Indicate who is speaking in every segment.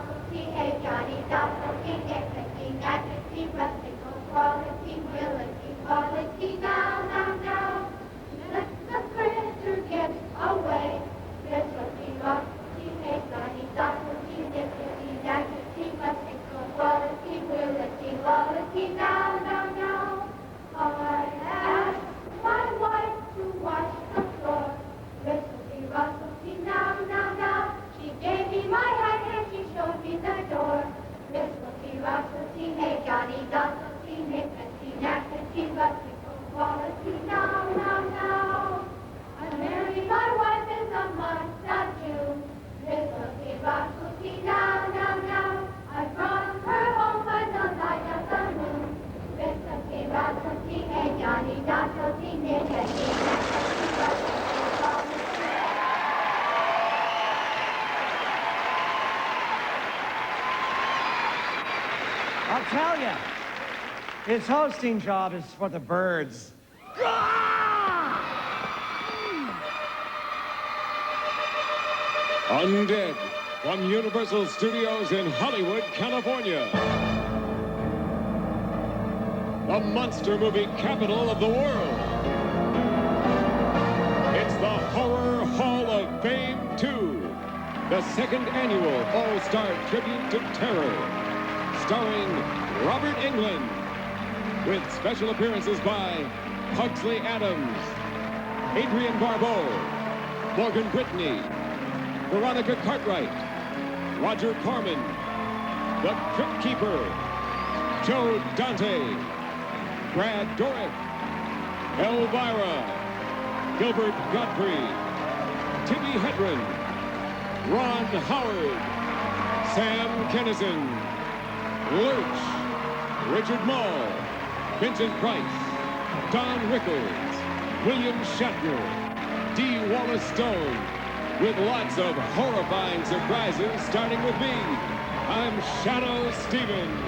Speaker 1: Russell, hey Johnny, Dawson, Nick, Nat, Rusty, quality, reality, quality, now. Let the printer get away. Russell, hey Johnny, Dawson, Nick, Nat, Rusty, quality, reality, quality, now. I asked my wife to wash the floor. Russell, now. She gave me my hat and she showed me the door. Russell, hey Johnny, Dawson, Nick, Nat, Rusty, quality, now. I married my wife in the month of June. Russell, now. I brought her home by the light of the moon. Russell, hey Johnny, Dawson, Nick, Nat, Rusty,
Speaker 2: I'll tell you, his hosting job is for the birds.
Speaker 3: Undead from Universal Studios in Hollywood, California. The monster movie capital of the world. It's the Horror Hall of Fame 2, the second annual All-Star Tribute to Terror, starring Robert Englund, with special appearances by Pugsley Adams, Adrienne Barbeau, Morgan Brittany, Veronica Cartwright, Roger Corman, The Crypt Keeper, Joe Dante, Brad Dourif, Elvira, Gilbert Godfrey, Timmy Hedren, Ron Howard, Sam Kinison, Lurch, Richard Mall, Vincent Price, Don Rickles, William Shatner, D. Wallace Stone, with lots of horrifying surprises, starting with me. I'm Shadow Stevens.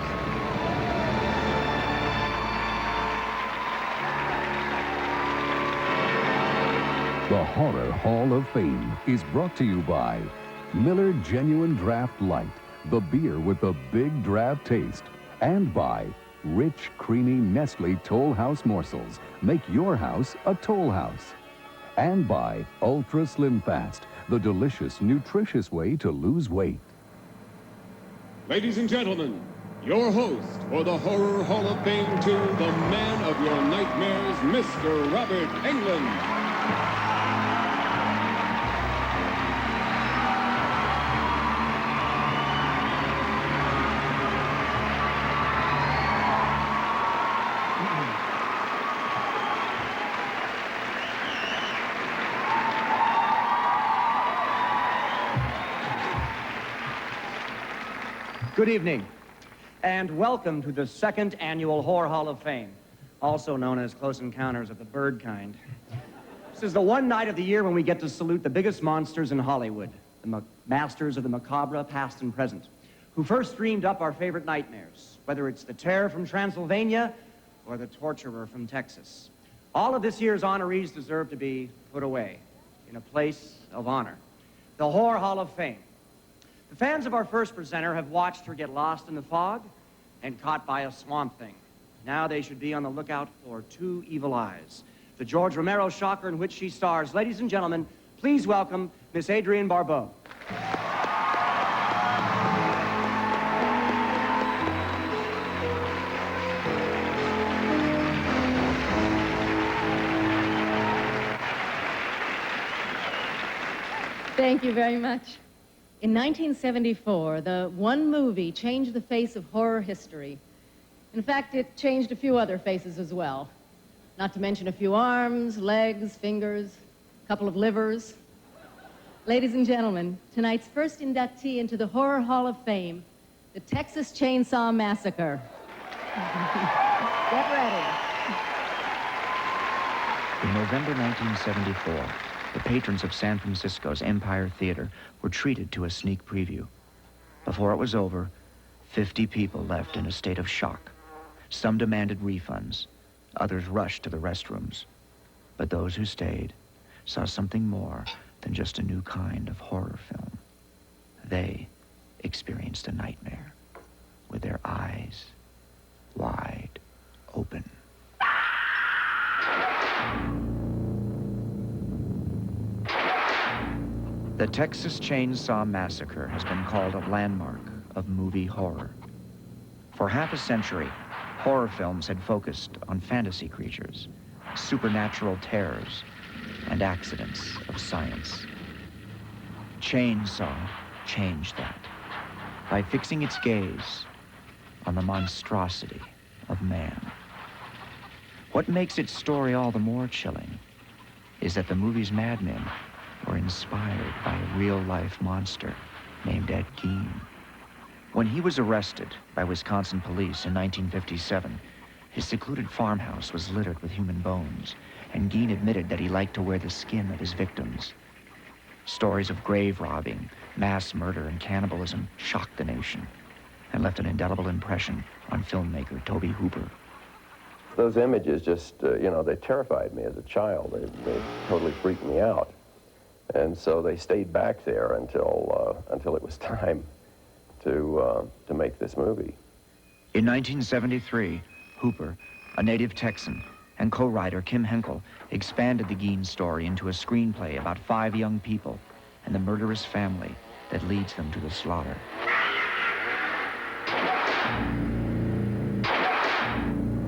Speaker 4: The Horror Hall of Fame is brought to you by Miller Genuine Draft Light, the beer with the big draft taste, and by rich, creamy Nestle Toll House morsels. Make your house a Toll House. And by Ultra Slim Fast, the delicious, nutritious way to lose weight.
Speaker 3: Ladies and gentlemen, your host for the Horror Hall of Fame 2, the man of your nightmares, Mr. Robert Englund.
Speaker 2: Good evening, and welcome to the second annual Horror Hall of Fame, also known as Close Encounters of the Bird Kind. This is the one night of the year when we get to salute the biggest monsters in Hollywood, the masters of the macabre, past and present, who first dreamed up our favorite nightmares, whether it's the terror from Transylvania or the torturer from Texas. All of this year's honorees deserve to be put away in a place of honor, the Horror Hall of Fame. The fans of our first presenter have watched her get lost in the fog and caught by a swamp thing. Now they should be on the lookout for Two Evil Eyes, the George Romero shocker in which she stars. Ladies and gentlemen, please welcome Miss Adrienne Barbeau.
Speaker 5: Thank you very much. In 1974, the one movie changed the face of horror history. In fact, it changed a few other faces as well. Not to mention a few arms, legs, fingers, a couple of livers. Ladies and gentlemen, tonight's first inductee into the Horror Hall of Fame, the Texas Chainsaw Massacre. Get ready.
Speaker 6: In November 1974, the patrons of San Francisco's Empire Theater were treated to a sneak preview. Before it was over, 50 people left in a state of shock. Some demanded refunds. Others rushed to the restrooms. But those who stayed saw something more than just a new kind of horror film. They experienced a nightmare with their eyes wide open. The Texas Chainsaw Massacre has been called a landmark of movie horror. For half a century, horror films had focused on fantasy creatures, supernatural terrors, and accidents of science. Chainsaw changed that by fixing its gaze on the monstrosity of man. What makes its story all the more chilling is that the movie's madmen were inspired by a real-life monster named Ed Gein. When he was arrested by Wisconsin police in 1957, his secluded farmhouse was littered with human bones, and Gein admitted that he liked to wear the skin of his victims. Stories of grave robbing, mass murder, and cannibalism shocked the nation and left an indelible impression on filmmaker Tobe Hooper.
Speaker 7: Those images just, they terrified me as a child. They totally freaked me out. And so they stayed back there until it was time to make this movie.
Speaker 6: In 1973, Hooper, a native Texan, and co-writer Kim Henkel expanded the Gein story into a screenplay about 5 young people and the murderous family that leads them to the slaughter.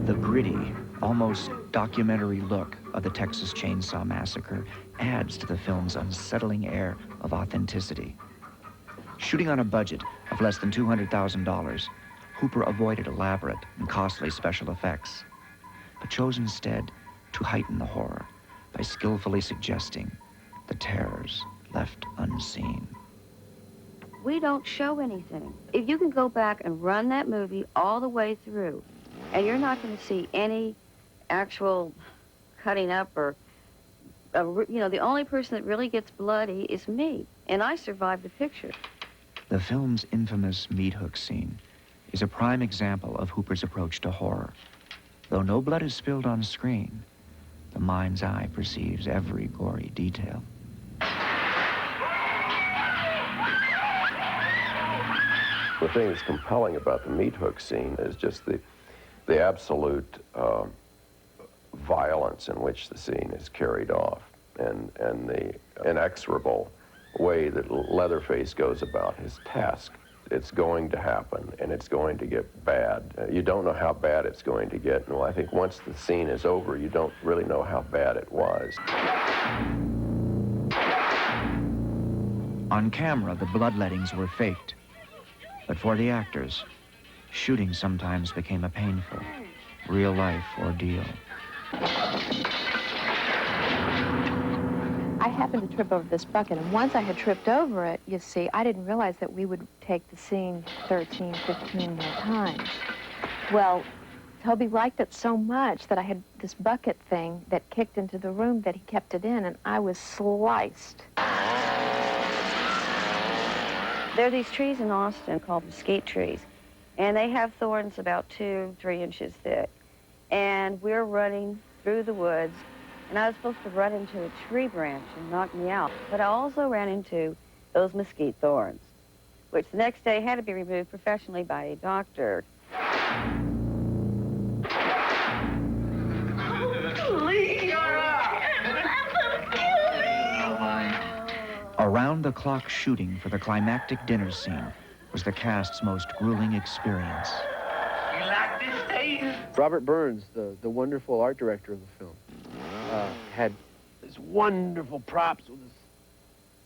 Speaker 6: The gritty, almost documentary look of the Texas Chainsaw Massacre adds to the film's unsettling air of authenticity. Shooting on a budget of less than $200,000, Hooper avoided elaborate and costly special effects, but chose instead to heighten the horror by skillfully suggesting the terrors left unseen.
Speaker 8: We don't show anything. If you can go back and run that movie all the way through, and you're not going to see any actual cutting up or, the only person that really gets bloody is me, and I survived the picture.
Speaker 6: The film's infamous meat hook scene is a prime example of Hooper's approach to horror. Though no blood is spilled on screen, the mind's eye perceives every gory detail.
Speaker 7: The thing that's compelling about the meat hook scene is just the absolute violence in which the scene is carried off, and the inexorable way that Leatherface goes about his task. It's going to happen, and it's going to get bad. You don't know how bad it's going to get. And I think once the scene is over, you don't really know how bad it was.
Speaker 6: On camera, the bloodlettings were faked. But for the actors, shooting sometimes became a painful, real-life ordeal.
Speaker 9: I happened to trip over this bucket, and once I had tripped over it, you see, I didn't realize that we would take the scene 13, 15 more times. Well, Toby liked it so much that I had this bucket thing that kicked into the room that he kept it in, and I was sliced.
Speaker 8: There are these trees in Austin called mesquite trees, and they have thorns about 2-3 inches thick. And we're running through the woods, and I was supposed to run into a tree branch and knock me out. But I also ran into those mesquite thorns, which the next day had to be removed professionally by a doctor.
Speaker 6: Around-the-clock shooting for the climactic dinner scene was the cast's most grueling experience.
Speaker 10: You like this, Dave?
Speaker 11: Robert Burns, the wonderful art director of the film, had these wonderful props with this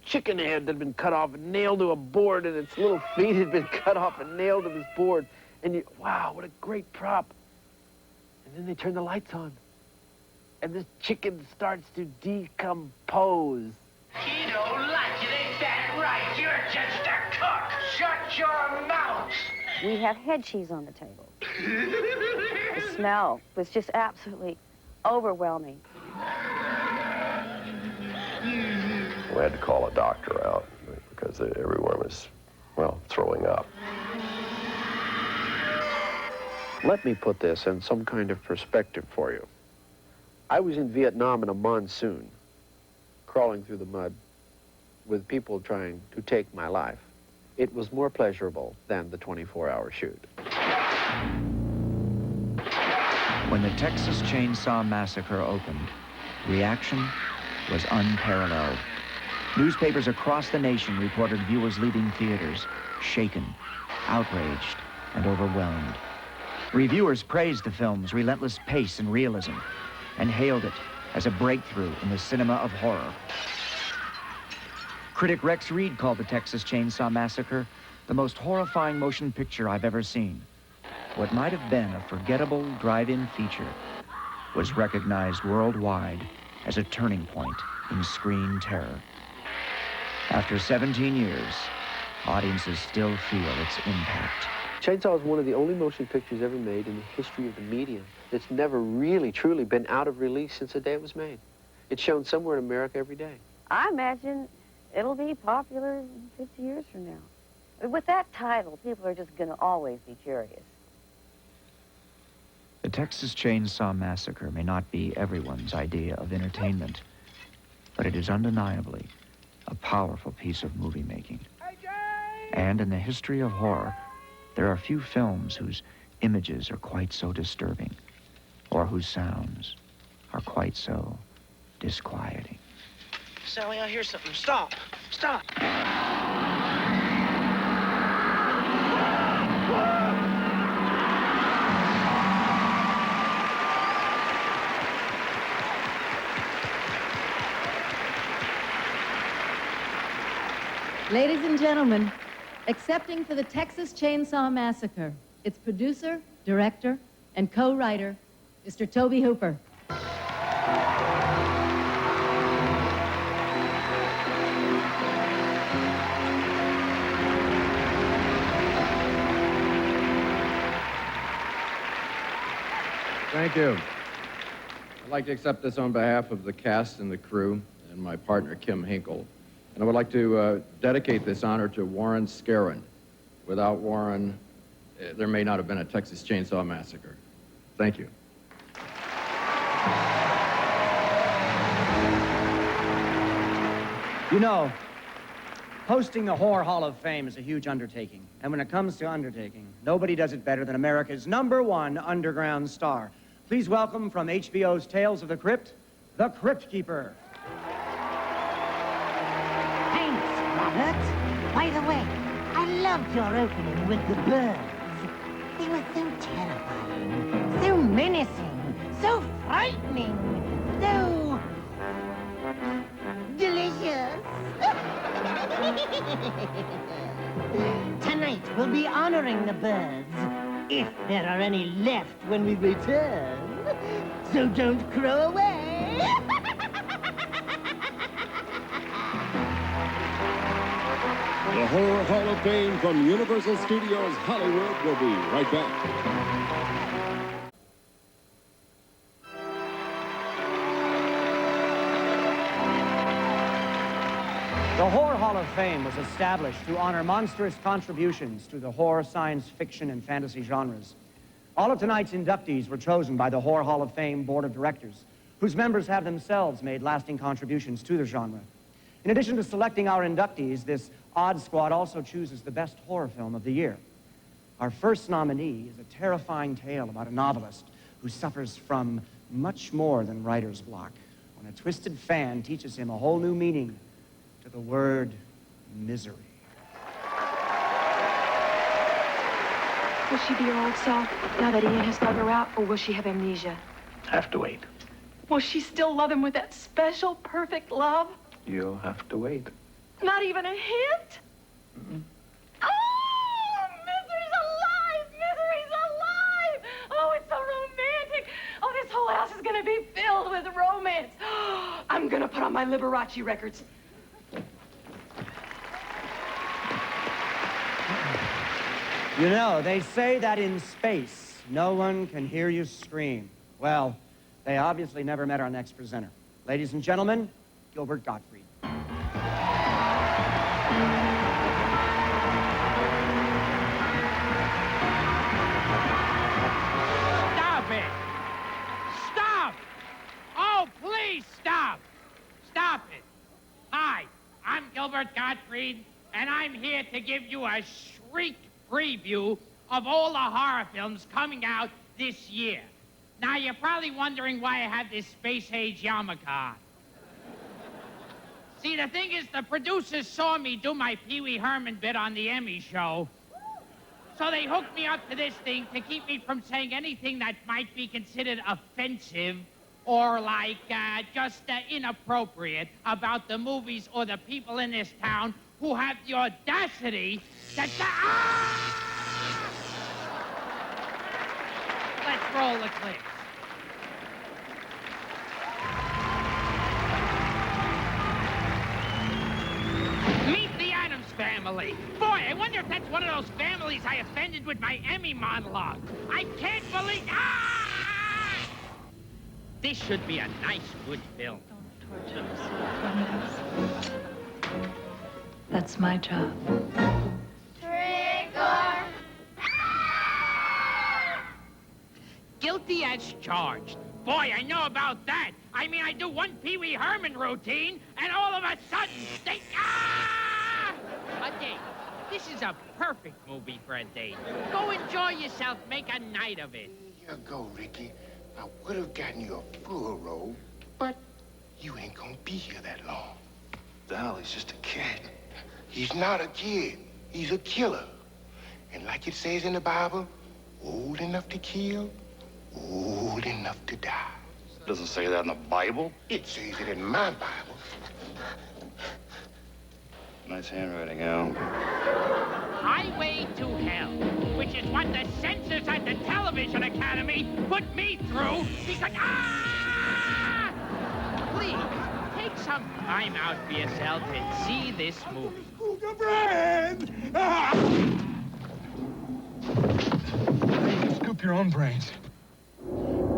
Speaker 11: chicken head that had been cut off and nailed to a board, and its little feet had been cut off and nailed to this board. And wow, what a great prop. And then they turn the lights on, and this chicken starts to decompose.
Speaker 10: You don't like it, ain't that right? You're just a cook. Shut your mouth.
Speaker 8: We have head cheese on the table. The smell was just absolutely overwhelming.
Speaker 7: We had to call a doctor out because everyone was, well, throwing up.
Speaker 11: Let me put this in some kind of perspective for you. I was in Vietnam in a monsoon, crawling through the mud with people trying to take my life. it was more pleasurable than the 24-hour shoot.
Speaker 6: When the Texas Chainsaw Massacre opened, reaction was unparalleled. Newspapers across the nation reported viewers leaving theaters shaken, outraged, and overwhelmed. Reviewers praised the film's relentless pace and realism and hailed it as a breakthrough in the cinema of horror. Critic Rex Reed called the Texas Chainsaw Massacre the most horrifying motion picture I've ever seen. What might have been a forgettable drive-in feature was recognized worldwide as a turning point in screen terror. After 17 years, audiences still feel its impact.
Speaker 11: Chainsaw is one of the only motion pictures ever made in the history of the medium that's never really, truly been out of release since the day it was made. It's shown somewhere in America every day.
Speaker 8: I imagine it'll be popular 50 years from now. With that title, people are just going to always be curious.
Speaker 6: The Texas Chainsaw Massacre may not be everyone's idea of entertainment, but it is undeniably a powerful piece of movie making. And in the history of horror, there are few films whose images are quite so disturbing, or whose sounds are quite so disquieting.
Speaker 10: Sally, I hear something. Stop. Stop.
Speaker 5: Ladies and gentlemen, accepting for the Texas Chainsaw Massacre, its producer, director, and co-writer, Mr. Tobe Hooper.
Speaker 12: Thank you. I'd like to accept this on behalf of the cast and the crew and my partner, Kim Hinkle. And I would like to dedicate this honor to Warren Scarron. Without Warren, there may not have been a Texas Chainsaw Massacre. Thank you.
Speaker 2: You know, hosting the Horror Hall of Fame is a huge undertaking. And when it comes to undertaking, nobody does it better than America's #1 underground star. Please welcome from HBO's Tales of the Crypt, the Crypt Keeper.
Speaker 13: Thanks, Robert. By the way, I loved your opening with the birds. They were so terrifying, so menacing, so frightening, so delicious. Tonight we'll be honoring the birds, if there are any left when we return. So don't crow away.
Speaker 3: The Horror Hall of Fame from Universal Studios Hollywood will be right back.
Speaker 2: The Horror Hall of Fame was established to honor monstrous contributions to the horror, science fiction, and fantasy genres. All of tonight's inductees were chosen by the Horror Hall of Fame Board of Directors, whose members have themselves made lasting contributions to the genre. In addition to selecting our inductees, this odd squad also chooses the best horror film of the year. Our first nominee is a terrifying tale about a novelist who suffers from much more than writer's block when a twisted fan teaches him a whole new meaning to the word misery.
Speaker 14: Will she be her old self now that Ian has dug her out, or will she have amnesia?
Speaker 15: Have to wait.
Speaker 14: Will she still love him with that special, perfect love?
Speaker 15: You'll have to wait.
Speaker 14: Not even a hint?
Speaker 15: Mm-hmm.
Speaker 14: Oh, misery's alive! Misery's alive! Oh, it's so romantic. Oh, this whole house is gonna be filled with romance. I'm gonna put on my Liberace records.
Speaker 2: You know, they say that in space, no one can hear you scream. Well, they obviously never met our next presenter. Ladies and gentlemen, Gilbert Gottfried.
Speaker 10: Stop it! Stop! Oh, please stop! Stop it! Hi, I'm Gilbert Gottfried, and I'm here to give you a shriek preview of all the horror films coming out this year. Now, you're probably wondering why I have this space-age yarmulke on. See, the thing is, the producers saw me do my Pee Wee Herman bit on the Emmy show, so they hooked me up to this thing to keep me from saying anything that might be considered offensive or, like, just inappropriate about the movies or the people in this town who have the audacity to... Let's roll the clips. Meet the Addams Family. Boy, I wonder if that's one of those families I offended with my Emmy monologue. I can't believe... This should be a nice, good film.
Speaker 16: Don't torture yourself on this. That's my job.
Speaker 1: Trick or...
Speaker 10: Guilty as charged. Boy, I know about that. I mean, I do one Pee Wee Herman routine, and all of a sudden, they... A date. This is a perfect movie for a date. Go enjoy yourself. Make a night of it.
Speaker 17: Here you go, Ricky. I would have gotten you a full role, but you ain't gonna be here that long.
Speaker 15: The hell, he's just a kid.
Speaker 17: He's not a kid. He's a killer. And like it says in the Bible, old enough to kill, old enough to die.
Speaker 15: It doesn't say that in the Bible.
Speaker 17: It says it in my Bible.
Speaker 15: Nice handwriting, Al.
Speaker 10: Highway to Hell, which is what the censors at the Television Academy put me through because... Please, take some time out for yourself and see this movie.
Speaker 17: Scoop your own brains.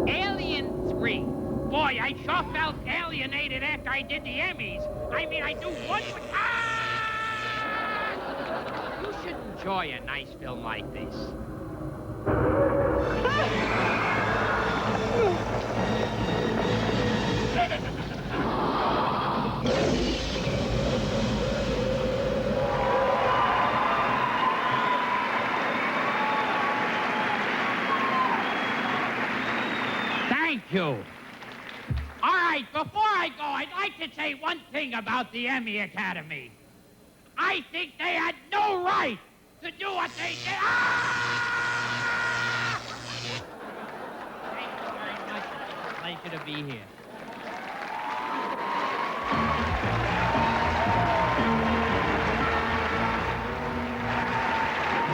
Speaker 10: Alien 3. Boy, I sure felt alienated after I did the Emmys. I mean, I do one with... You should enjoy a nice film like this. Thank you. All right, before I go, I'd like to say one thing about the Emmy Academy. I think they had no right to do what they did. Thank you very much. It's a pleasure to be here.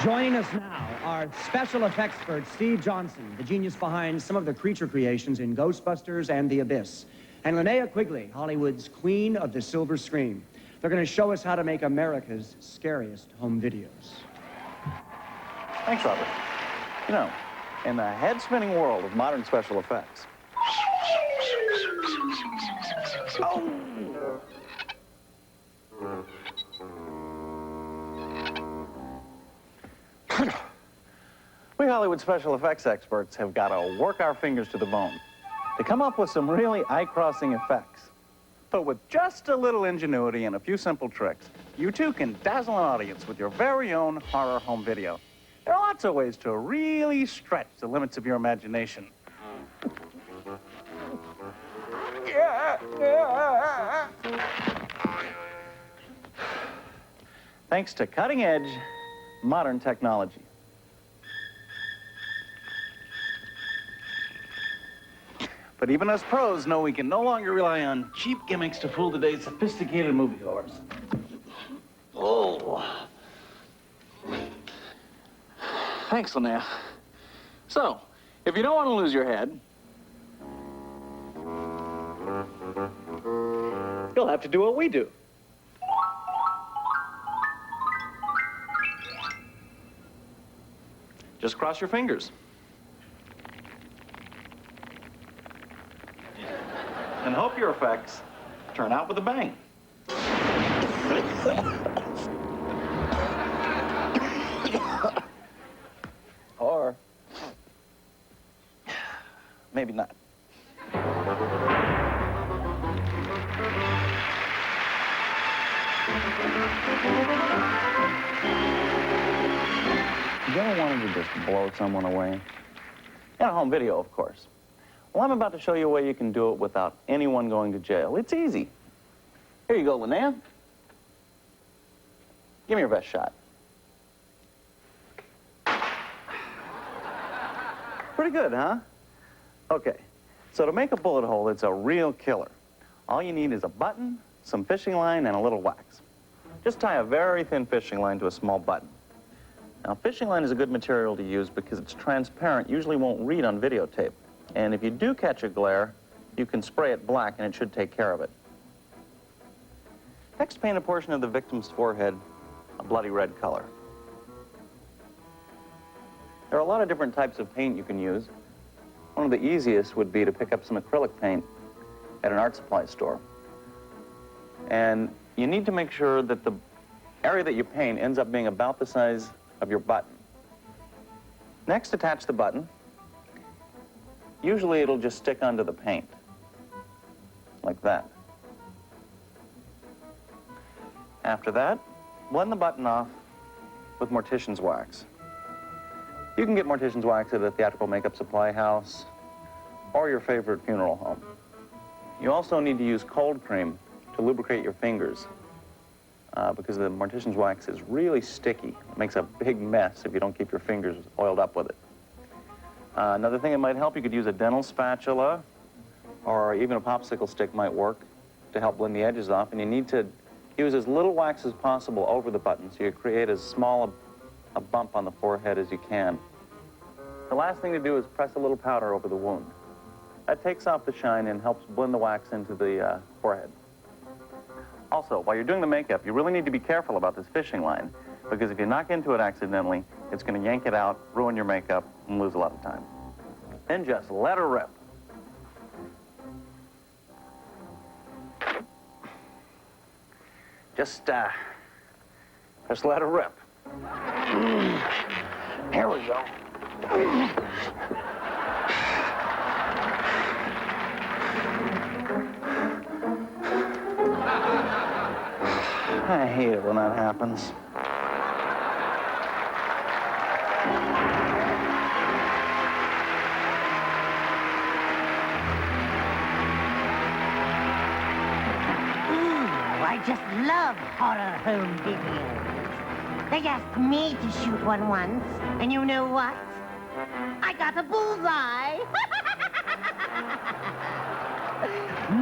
Speaker 2: Joining us now are special effects expert Steve Johnson, the genius behind some of the creature creations in Ghostbusters and The Abyss, and Linnea Quigley, Hollywood's queen of the silver screen. They're going to show us how to make America's scariest home videos.
Speaker 18: Thanks, Robert. You know, in the head-spinning world of modern special effects... Oh! We Hollywood special effects experts have got to work our fingers to the bone to come up with some really eye-crossing effects. But with just a little ingenuity and a few simple tricks, you too can dazzle an audience with your very own horror home video. There are lots of ways to really stretch the limits of your imagination. Thanks to cutting-edge, modern technology. But even us pros know we can no longer rely on cheap gimmicks to fool today's sophisticated moviegoers. Oh. Thanks, Linnea. So, if you don't want to lose your head, you'll have to do what we do. Just cross your fingers. And hope your effects turn out with a bang. Or maybe not. you ever wanted to just blow someone away? Yeah, home video, of course. Well, I'm about to show you a way you can do it without anyone going to jail. It's easy. Here you go, Linnea. Give me your best shot. Pretty good, huh? Okay, so to make a bullet hole that's a real killer, all you need is a button, some fishing line, and a little wax. Just tie a very thin fishing line to a small button. Now, fishing line is a good material to use because it's transparent, usually won't read on videotape. And if you do catch a glare, you can spray it black and it should take care of it. Next, paint a portion of the victim's forehead a bloody red color. There are a lot of different types of paint you can use. One of the easiest would be to pick up some acrylic paint at an art supply store. And you need to make sure that the area that you paint ends up being about the size of your button. Next, attach the button. Usually it'll just stick onto the paint, like that. After that, blend the button off with mortician's wax. You can get mortician's wax at a theatrical makeup supply house or your favorite funeral home. You also need to use cold cream to lubricate your fingers because the mortician's wax is really sticky. It makes a big mess if you don't keep your fingers oiled up with it. Another thing that might help, you could use a dental spatula or even a popsicle stick might work to help blend the edges off, and you need to use as little wax as possible over the button so you create as small a bump on the forehead as you can. The last thing to do is press a little powder over the wound. That takes off the shine and helps blend the wax into the forehead. Also, while you're doing the makeup, you really need to be careful about this fishing line, because if you knock into it accidentally, it's going to yank it out, ruin your makeup, and lose a lot of time. Then just let her rip. Just let her rip. Here we go. I hate it when that happens.
Speaker 13: I just love horror home videos. They asked me to shoot one once, and you know what? I got a bullseye.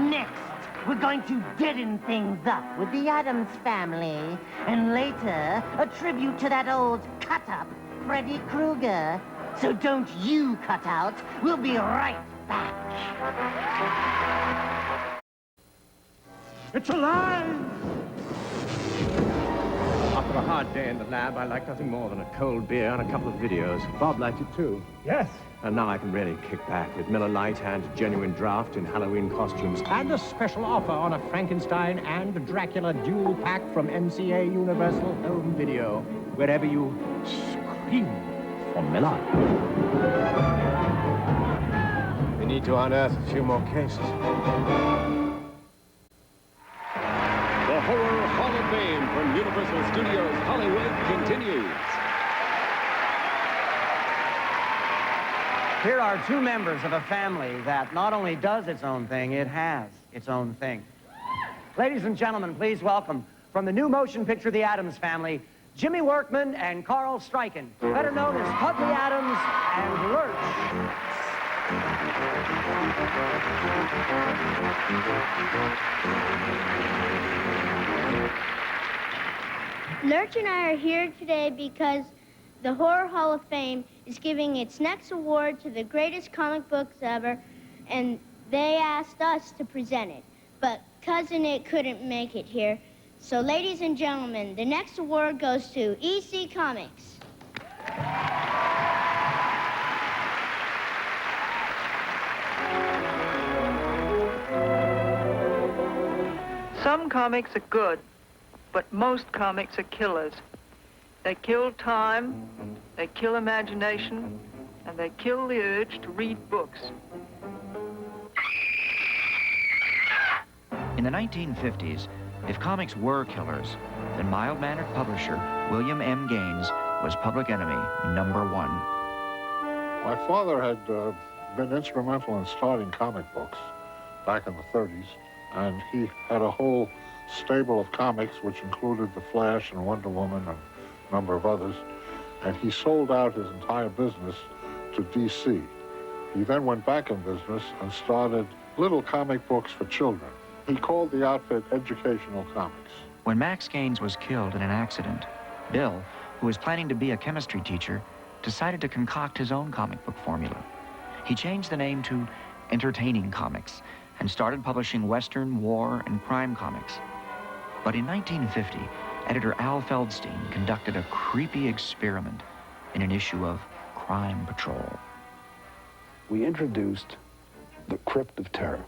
Speaker 13: Next, we're going to deaden things up with the Addams Family, and later, a tribute to that old cut-up, Freddy Krueger. So don't you cut out. We'll be right back.
Speaker 19: It's alive! After a hard day in the lab, I like nothing more than a cold beer and a couple of videos. Bob liked it too. Yes. And now I can really kick back with Miller Lite and Genuine Draft in Halloween costumes. And a special offer on a Frankenstein and Dracula dual pack from NCA Universal Home Video. Wherever you scream for Miller. We need to unearth a few more cases.
Speaker 3: The Horror Hall of Fame from Universal Studios Hollywood continues.
Speaker 2: Here are two members of a family that not only does its own thing, it has its own thing. Ladies and gentlemen, please welcome, from the new motion picture The Addams Family, Jimmy Workman and Carl Stryken, better known as Pudley Addams and Lurch.
Speaker 20: Lurch and I are here today because the Horror Hall of Fame is giving its next award to the greatest comic books ever, and they asked us to present it. But Cousin It couldn't make it here. So, ladies and gentlemen, the next award goes to EC Comics.
Speaker 21: Some comics are good, but most comics are killers. They kill time, they kill imagination, and they kill the urge to read books.
Speaker 6: In the 1950s, if comics were killers, then mild-mannered publisher William M. Gaines was public enemy #1.
Speaker 4: My father had been instrumental in starting comic books back in the 30s, and he had a whole stable of comics which included The Flash and Wonder Woman and a number of others, and he sold out his entire business to DC. He then went back in business and started little comic books for children. He called the outfit Educational Comics.
Speaker 6: When Max Gaines was killed in an accident, Bill, who was planning to be a chemistry teacher, decided to concoct his own comic book formula. He changed the name to Entertaining Comics and started publishing Western, war, and crime comics. But in 1950, editor Al Feldstein conducted a creepy experiment in an issue of Crime Patrol.
Speaker 22: We introduced the Crypt of Terror.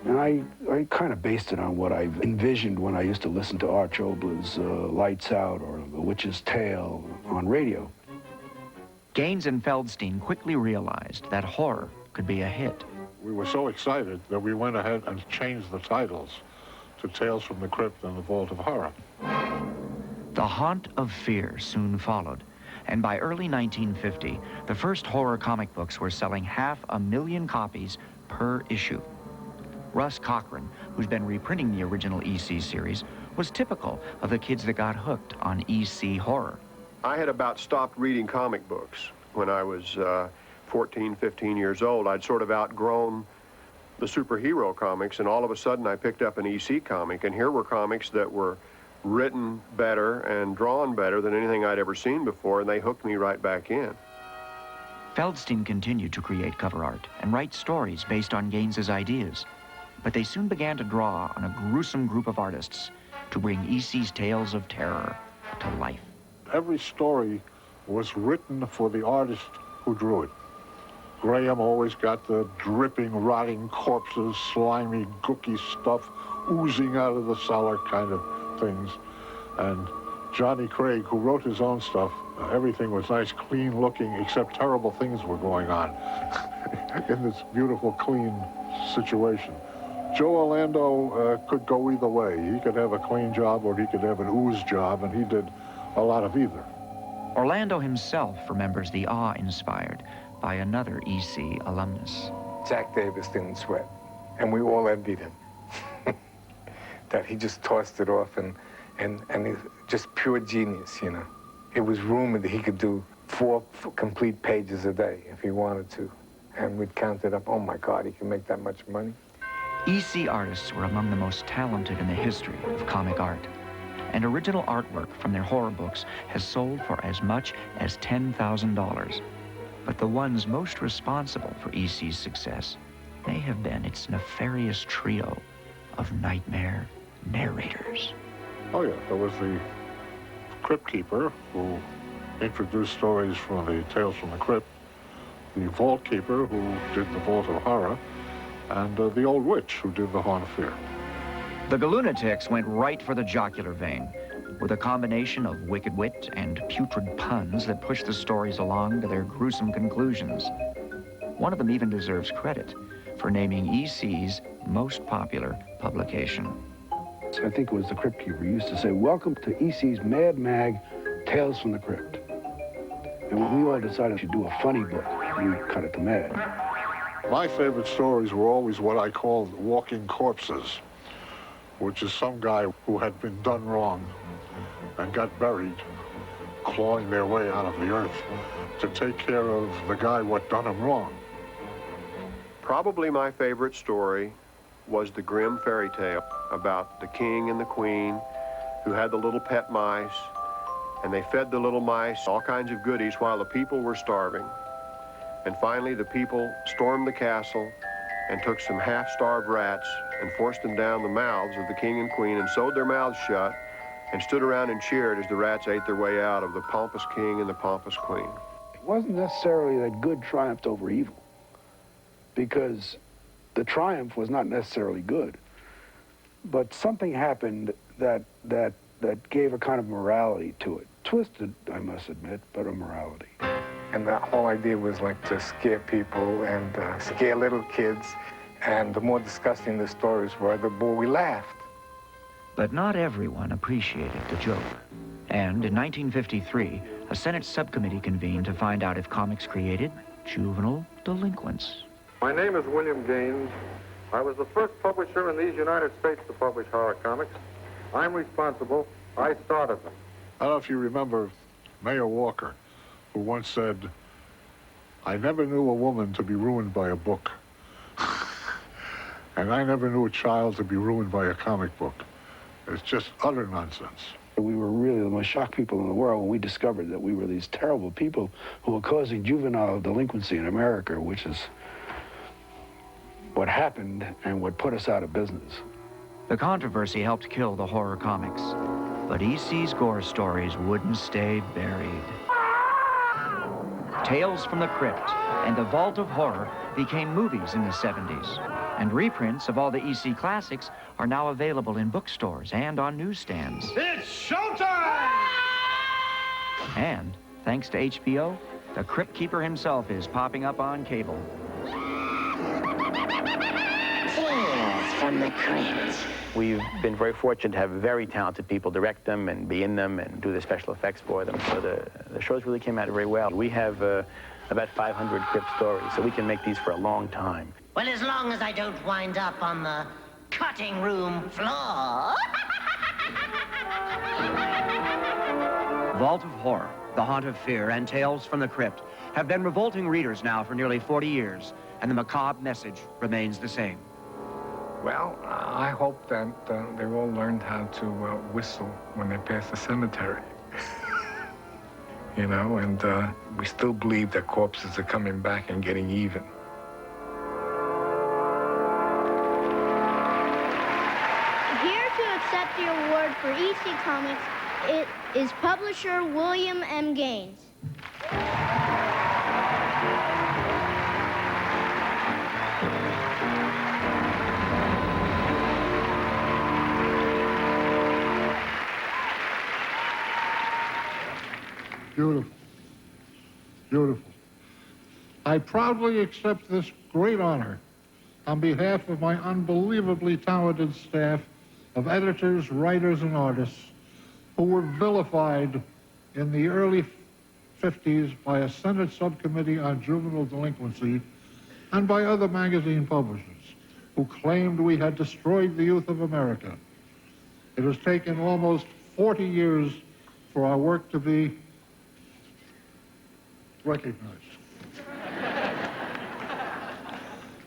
Speaker 22: And I kind of based it on what I envisioned when I used to listen to Arch Obler's Lights Out or The Witch's Tale on radio.
Speaker 6: Gaines and Feldstein quickly realized that horror could be a hit.
Speaker 4: We were so excited that we went ahead and changed the titles to Tales from the Crypt and the Vault of Horror.
Speaker 6: The Haunt of Fear soon followed, and by early 1950, the first horror comic books were selling 500,000 copies per issue. Russ Cochran, who's been reprinting the original EC series, was typical of the kids that got hooked on EC horror.
Speaker 7: I had about stopped reading comic books when I was 14, 15 years old. I'd sort of outgrown the superhero comics, and all of a sudden I picked up an EC comic, and here were comics that were written better and drawn better than anything I'd ever seen before, and they hooked me right back in.
Speaker 6: Feldstein continued to create cover art and write stories based on Gaines's ideas, but they soon began to draw on a gruesome group of artists to bring EC's tales of terror to life.
Speaker 4: Every story was written for the artist who drew it. Graham always got the dripping, rotting corpses, slimy, gooky stuff oozing out of the cellar kind of things. And Johnny Craig, who wrote his own stuff, everything was nice, clean looking, except terrible things were going on in this beautiful, clean situation. Joe Orlando could go either way. He could have a clean job or he could have an ooze job, and he did a lot of either.
Speaker 6: Orlando himself remembers the awe inspired by another EC alumnus.
Speaker 23: Jack Davis didn't sweat, and we all envied him. That he just tossed it off, and he's just pure genius, you know. It was rumored that he could do 4 complete pages a day if he wanted to. And we'd count it up, oh my God, he can make that much money.
Speaker 6: EC artists were among the most talented in the history of comic art, and original artwork from their horror books has sold for as much as $10,000. But the ones most responsible for EC's success may have been its nefarious trio of nightmare narrators.
Speaker 4: Oh yeah, there was the Crypt Keeper, who introduced stories from the Tales from the Crypt, the Vault Keeper, who did the Vault of Horror, and the Old Witch, who did the Haunt of Fear.
Speaker 6: The Galunatics went right for the jocular vein, with a combination of wicked wit and putrid puns that pushed the stories along to their gruesome conclusions. One of them even deserves credit for naming EC's most popular publication.
Speaker 22: I think it was the Crypt Keeper. He used to say, "Welcome to EC's Mad Mag, Tales from the Crypt." And when we all decided we should do a funny book, we cut it to Mad.
Speaker 4: My favorite stories were always what I called walking corpses, which is some guy who had been done wrong and got buried, clawing their way out of the earth to take care of the guy what done him wrong.
Speaker 7: Probably my favorite story was the grim fairy tale about the king and the queen who had the little pet mice, and they fed the little mice all kinds of goodies while the people were starving. And finally, the people stormed the castle and took some half-starved rats and forced them down the mouths of the king and queen and sewed their mouths shut and stood around and cheered as the rats ate their way out of the pompous king and the pompous queen.
Speaker 22: It wasn't necessarily that good triumphed over evil, because the triumph was not necessarily good. But something happened that gave a kind of morality to it. Twisted, I must admit, but a morality.
Speaker 23: And the whole idea was like to scare people and scare little kids. And the more disgusting the stories were, the more we laughed.
Speaker 6: But not everyone appreciated the joke. And in 1953, a Senate subcommittee convened to find out if comics created juvenile delinquents.
Speaker 8: My name is William Gaines. I was the first publisher in these United States to publish horror comics. I'm responsible. I started them.
Speaker 4: I don't know if you remember Mayor Walker, who once said, "I never knew a woman to be ruined by a book." And I never knew a child to be ruined by a comic book. It's just utter nonsense.
Speaker 22: We were really the most shocked people in the world when we discovered that we were these terrible people who were causing juvenile delinquency in America, which is what happened and what put us out of business.
Speaker 6: The controversy helped kill the horror comics, but EC's gore stories wouldn't stay buried. Tales from the Crypt and The Vault of Horror became movies in the 70s, and reprints of all the EC classics are now available in bookstores and on newsstands.
Speaker 17: It's showtime!
Speaker 6: And, thanks to HBO, the Crypt Keeper himself is popping up on cable.
Speaker 13: Tales from the Crypt.
Speaker 9: We've been very fortunate to have very talented people direct them and be in them and do the special effects for them. So the shows really came out very well. We have about 500 Crypt stories, so we can make these for a long time.
Speaker 13: Well, as long as I don't wind up on the cutting room floor.
Speaker 2: Vault of Horror, The Haunt of Fear, and Tales from the Crypt have been revolting readers now for nearly 40 years, and the macabre message remains the same.
Speaker 23: Well, I hope that they've all learned how to whistle when they pass the cemetery. You know, and we still believe that corpses are coming back and getting even.
Speaker 20: Here to accept the award for EC Comics, it is publisher William M. Gaines.
Speaker 4: Beautiful. Beautiful. I proudly accept this great honor on behalf of my unbelievably talented staff of editors, writers, and artists who were vilified in the early 50s by a Senate subcommittee on juvenile delinquency and by other magazine publishers who claimed we had destroyed the youth of America. It has taken almost 40 years for our work to be recognized.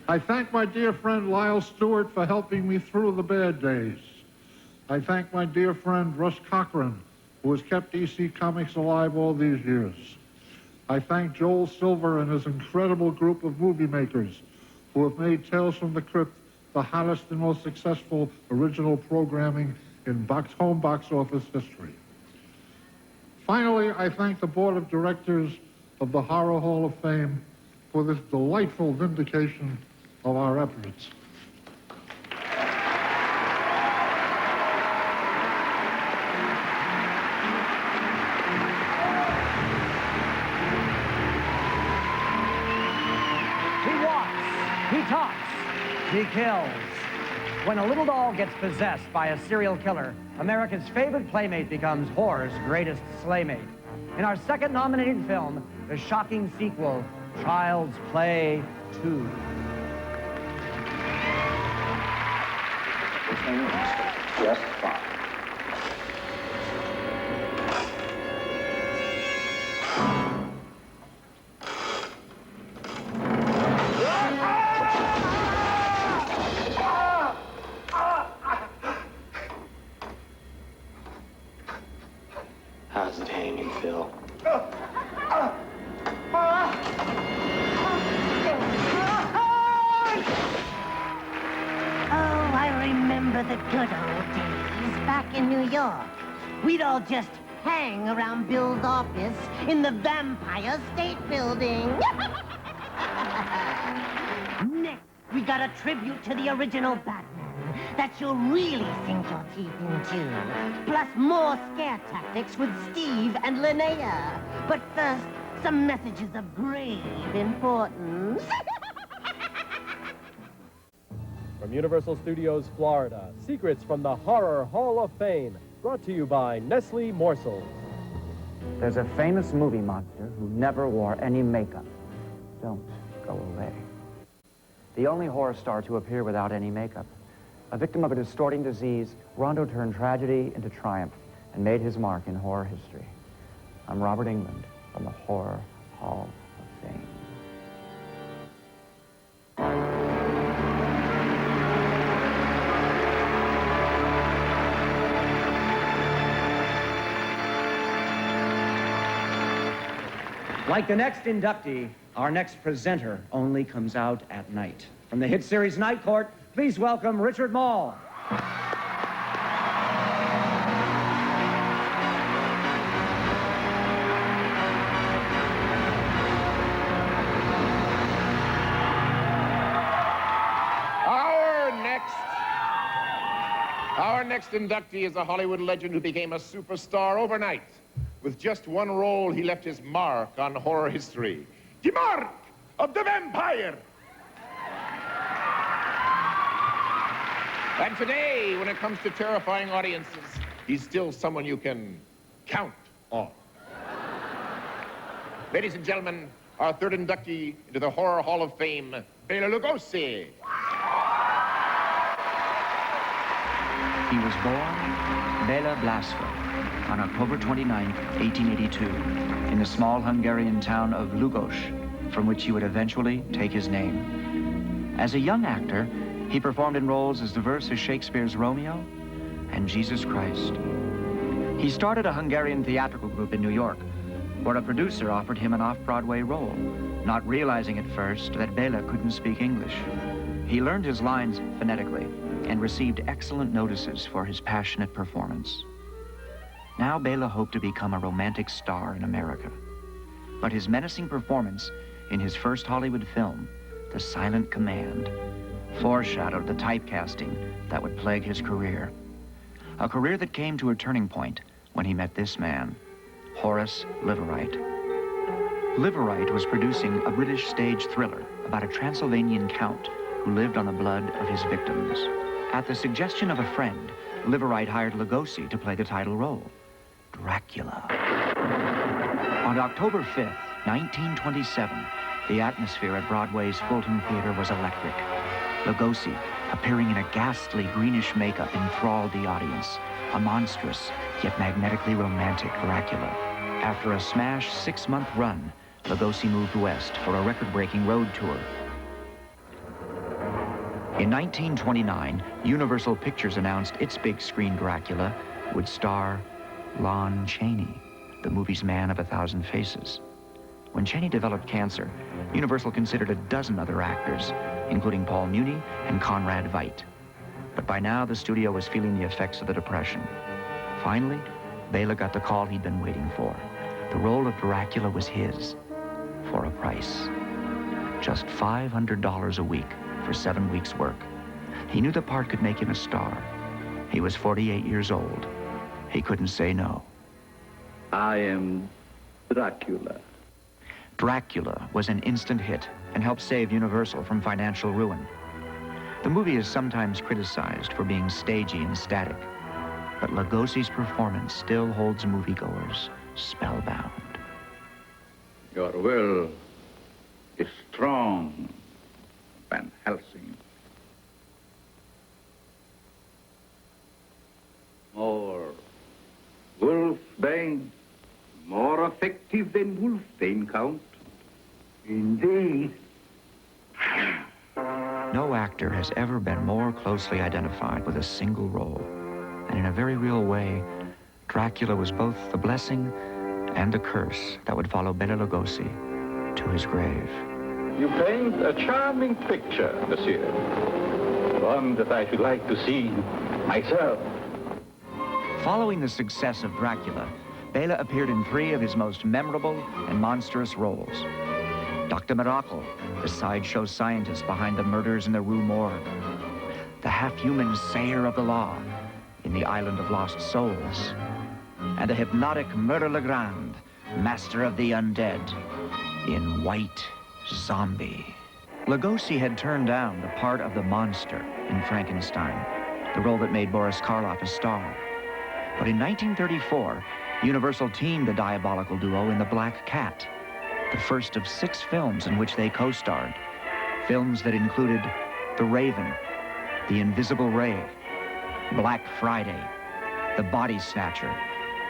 Speaker 4: I thank my dear friend Lyle Stewart for helping me through the bad days. I thank my dear friend Russ Cochran, who has kept EC Comics alive all these years. I thank Joel Silver and his incredible group of movie makers who have made Tales from the Crypt the hottest and most successful original programming in home box office history. Finally, I thank the board of directors of the Horror Hall of Fame for this delightful vindication of our efforts.
Speaker 2: He walks, he talks, he kills. When a little doll gets possessed by a serial killer, America's favorite playmate becomes horror's greatest slaymate. In our second nominated film, the shocking sequel, Child's Play 2.
Speaker 11: Just fine.
Speaker 15: How's it hanging, Phil?
Speaker 13: Oh, I remember the good old days back in New York. We'd all just hang around Bill's office in the Vampire State Building. Next, we got a tribute to the original Batman that you'll really sink your teeth into. Plus more scare tactics with Steve and Linnea. But first, some messages of grave importance.
Speaker 24: From Universal Studios, Florida, secrets from the Horror Hall of Fame, brought to you by Nestle Morsels.
Speaker 6: There's a famous movie monster who never wore any makeup. Don't go away. The only horror star to appear without any makeup. A victim of a distorting disease, Rondo turned tragedy into triumph and made his mark in horror history. I'm Robert Englund from the Horror Hall of Fame.
Speaker 2: Like the next inductee, our next presenter only comes out at night. From the hit series Night Court, please welcome Richard Mall.
Speaker 5: Our next inductee is a Hollywood legend who became a superstar overnight. With just one role, he left his mark on horror history. The mark of the vampire. And today, when it comes to terrifying audiences, he's still someone you can count on. Ladies and gentlemen, our third inductee into the Horror Hall of Fame, Bela Lugosi.
Speaker 6: He was born Bela Blasco on October 29, 1882, in the small Hungarian town of Lugos, from which he would eventually take his name. As a young actor, he performed in roles as diverse as Shakespeare's Romeo and Jesus Christ. He started a Hungarian theatrical group in New York, where a producer offered him an off-Broadway role, not realizing at first that Bela couldn't speak English. He learned his lines phonetically and received excellent notices for his passionate performance. Now Bela hoped to become a romantic star in America. But his menacing performance in his first Hollywood film, The Silent Command, foreshadowed the typecasting that would plague his career. A career that came to a turning point when he met this man, Horace Liverite. Liverite was producing a British stage thriller about a Transylvanian count who lived on the blood of his victims. At the suggestion of a friend, Liverite hired Lugosi to play the title role, Dracula. On October 5th, 1927, the atmosphere at Broadway's Fulton Theater was electric. Lugosi, appearing in a ghastly greenish makeup, enthralled the audience, a monstrous yet magnetically romantic Dracula. After a smash 6-month run, Lugosi moved west for a record-breaking road tour. In 1929, Universal Pictures announced its big-screen Dracula would star Lon Chaney, the movie's Man of a Thousand Faces. When Chaney developed cancer, Universal considered a dozen other actors, including Paul Muni and Conrad Veidt. But by now, the studio was feeling the effects of the Depression. Finally, Bela got the call he'd been waiting for. The role of Dracula was his, for a price. Just $500 a week for 7 weeks' work. He knew the part could make him a star. He was 48 years old. He couldn't say no.
Speaker 12: I am Dracula.
Speaker 6: Dracula was an instant hit and helped save Universal from financial ruin. The movie is sometimes criticized for being stagey and static, but Lugosi's performance still holds moviegoers spellbound.
Speaker 12: Your will is strong, Van Helsing. More Wolfbane, more effective than Wolfbane, Count. Indeed.
Speaker 6: No actor has ever been more closely identified with a single role. And in a very real way, Dracula was both the blessing and the curse that would follow Bela Lugosi to his grave.
Speaker 12: You paint a charming picture, monsieur. One that I should like to see myself.
Speaker 6: Following the success of Dracula, Bela appeared in 3 of his most memorable and monstrous roles. Dr. Miracle, the sideshow scientist behind the murders in the Rue Morgue. The half-human sayer of the law in The Island of Lost Souls. And the hypnotic Murder Legrand, master of the undead, in White Zombie. Lugosi had turned down the part of the monster in Frankenstein, the role that made Boris Karloff a star. But in 1934, Universal teamed the diabolical duo in The Black Cat, the first of 6 films in which they co-starred. Films that included The Raven, The Invisible Ray, Black Friday, The Body Snatcher,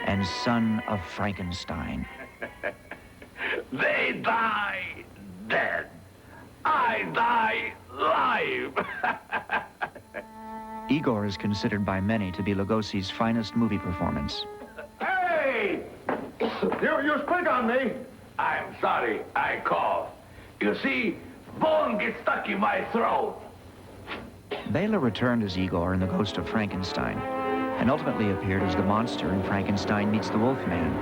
Speaker 6: and Son of Frankenstein.
Speaker 1: They die dead. I die live.
Speaker 6: Igor is considered by many to be Lugosi's finest movie performance.
Speaker 1: Hey! You spit on me. I'm sorry, I coughed. You see, bone gets stuck in my throat.
Speaker 6: Bela returned as Igor in The Ghost of Frankenstein, and ultimately appeared as the monster in Frankenstein Meets the Wolfman.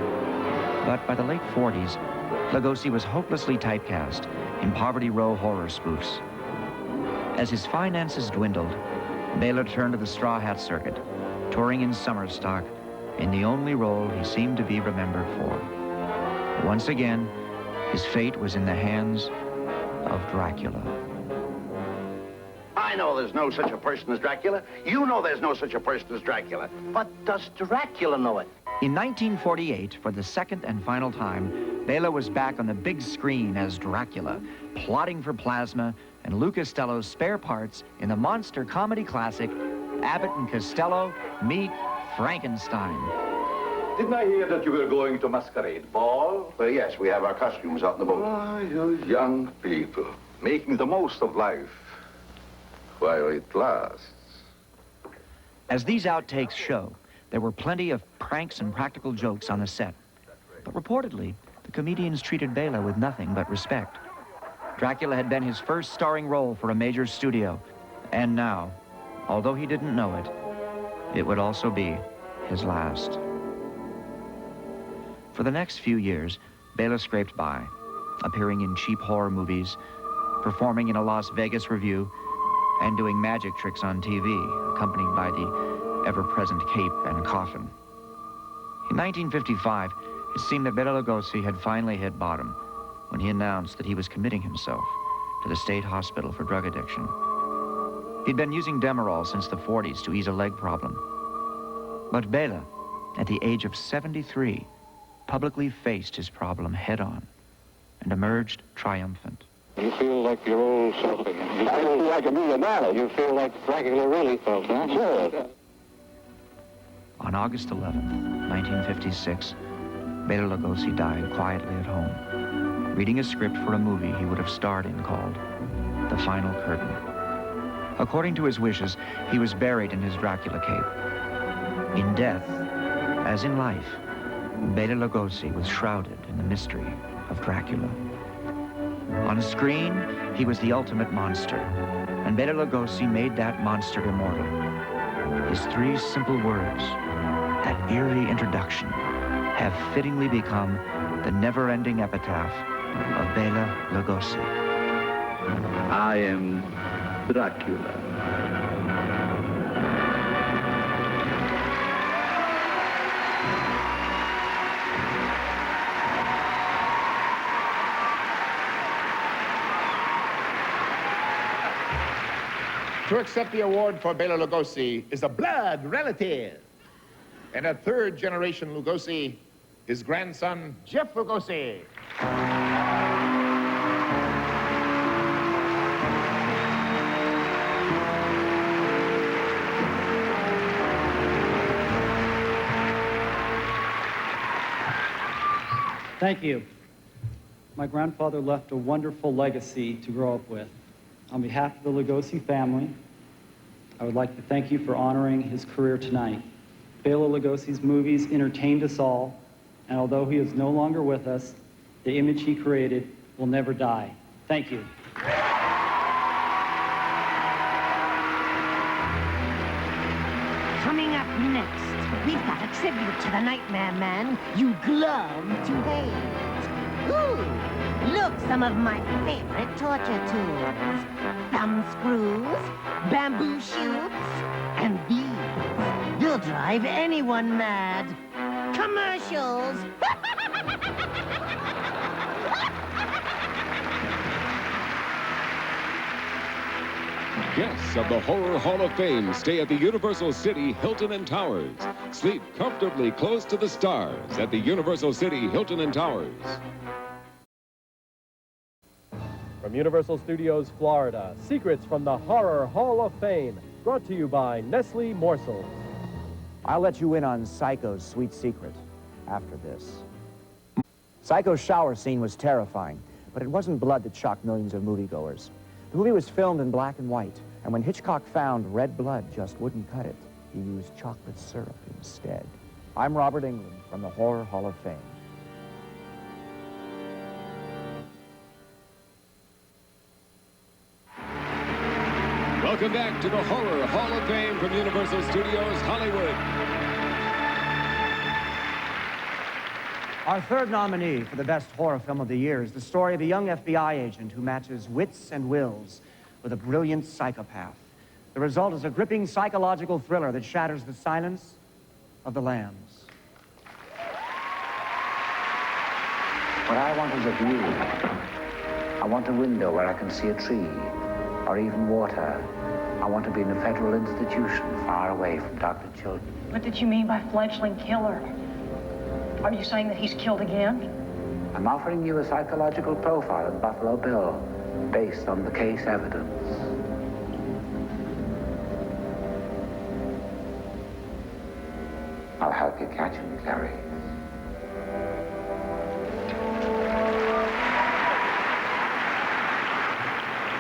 Speaker 6: But by the late 40s, Lugosi was hopelessly typecast in Poverty Row horror spoofs. As his finances dwindled, Bela turned to the straw hat circuit, touring in summer stock in the only role he seemed to be remembered for. Once again, his fate was in the hands of Dracula.
Speaker 10: I know there's no such a person as Dracula. You know there's no such a person as Dracula. But does Dracula know it?
Speaker 6: In 1948, for the second and final time, Bela was back on the big screen as Dracula, plotting for plasma and Lou Costello's spare parts in the monster comedy classic, Abbott and Costello Meet Frankenstein.
Speaker 12: Didn't I hear that you were going to masquerade ball?
Speaker 10: Well, yes, we have our costumes out in the boat.
Speaker 12: Ah, you young people, making the most of life while it lasts.
Speaker 6: As these outtakes show, there were plenty of pranks and practical jokes on the set. But reportedly, the comedians treated Bela with nothing but respect. Dracula had been his first starring role for a major studio. And now, although he didn't know it, it would also be his last. For the next few years, Bela scraped by, appearing in cheap horror movies, performing in a Las Vegas revue, and doing magic tricks on TV, accompanied by the ever-present cape and coffin. In 1955, it seemed that Bela Lugosi had finally hit bottom when he announced that he was committing himself to the state hospital for drug addiction. He'd been using Demerol since the 40s to ease a leg problem. But Bela, at the age of 73, publicly faced his problem head-on and emerged triumphant.
Speaker 8: You feel like your old self again. I feel like a million dollars. You feel like Dracula really felt, huh? Sure.
Speaker 6: On August 11th, 1956, Bela Lugosi died quietly at home, reading a script for a movie he would have starred in called The Final Curtain. According to his wishes, he was buried in his Dracula cape. In death, as in life, Bela Lugosi was shrouded in the mystery of Dracula. On screen, he was the ultimate monster, and Bela Lugosi made that monster immortal. His 3 simple words, that eerie introduction, have fittingly become the never-ending epitaph of Bela Lugosi.
Speaker 12: I am Dracula.
Speaker 5: To accept the award for Bela Lugosi is a blood relative. And a 3rd-generation Lugosi, his grandson, Jeff Lugosi.
Speaker 14: Thank you. My grandfather left a wonderful legacy to grow up with. On behalf of the Lugosi family, I would like to thank you for honoring his career tonight. Bela Lugosi's movies entertained us all, and although he is no longer with us, the image he created will never die. Thank you.
Speaker 13: Coming up next, we've got a tribute to the Nightmare Man you'd love to hate. Ooh, look, some of my favorite torture tools. Thumb screws, bamboo shoots, and these. You'll drive anyone mad. Commercials.
Speaker 3: Guests of the Horror Hall of Fame stay at the Universal City Hilton and Towers. Sleep comfortably close to the stars at the Universal City Hilton and Towers.
Speaker 24: From Universal Studios, Florida, Secrets from the Horror Hall of Fame, brought to you by Nestle Morsels.
Speaker 2: I'll let you in on Psycho's sweet secret after this. Psycho's shower scene was terrifying, but it wasn't blood that shocked millions of moviegoers. The movie was filmed in black and white, and when Hitchcock found red blood just wouldn't cut it, he used chocolate syrup instead. I'm Robert Englund from the Horror Hall of Fame.
Speaker 3: Welcome back to the Horror Hall of Fame from Universal Studios Hollywood.
Speaker 2: Our third nominee for the best horror film of the year is the story of a young FBI agent who matches wits and wills with a brilliant psychopath. The result is a gripping psychological thriller that shatters the silence of the lambs.
Speaker 11: What I want is a view. I want a window where I can see a tree, or even water. I want to be in a federal institution far away from doctored children.
Speaker 16: What did you mean by fledgling killer? Are you saying that he's killed again?
Speaker 11: I'm offering you a psychological profile of Buffalo Bill based on the case evidence. I'll help you catch him, Clary.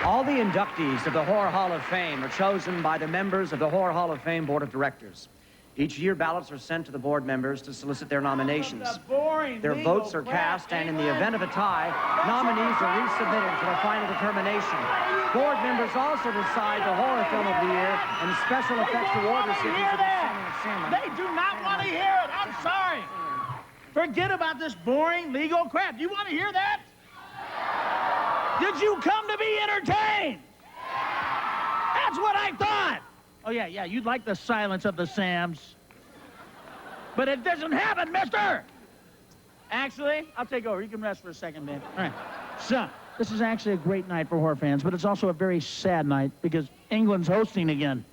Speaker 2: All the inductees of the Horror Hall of Fame are chosen by the members of the Horror Hall of Fame Board of Directors. Each year, ballots are sent to the board members to solicit their nominations. Their votes are cast, and in the event of a tie, nominees are resubmitted for a final determination. Board members also decide the horror film of the year and special effects award recipients of the Cinema.
Speaker 18: They do not want to hear it. I'm sorry. Forget about this boring legal crap. You want to hear that? Did you come to be entertained? That's what I thought. Oh, yeah, you'd like the silence of the Sams. But it doesn't happen, mister. Actually, I'll take over. You can rest for a second, man. All right. So, this is actually a great night for horror fans, but it's also a very sad night because England's hosting again.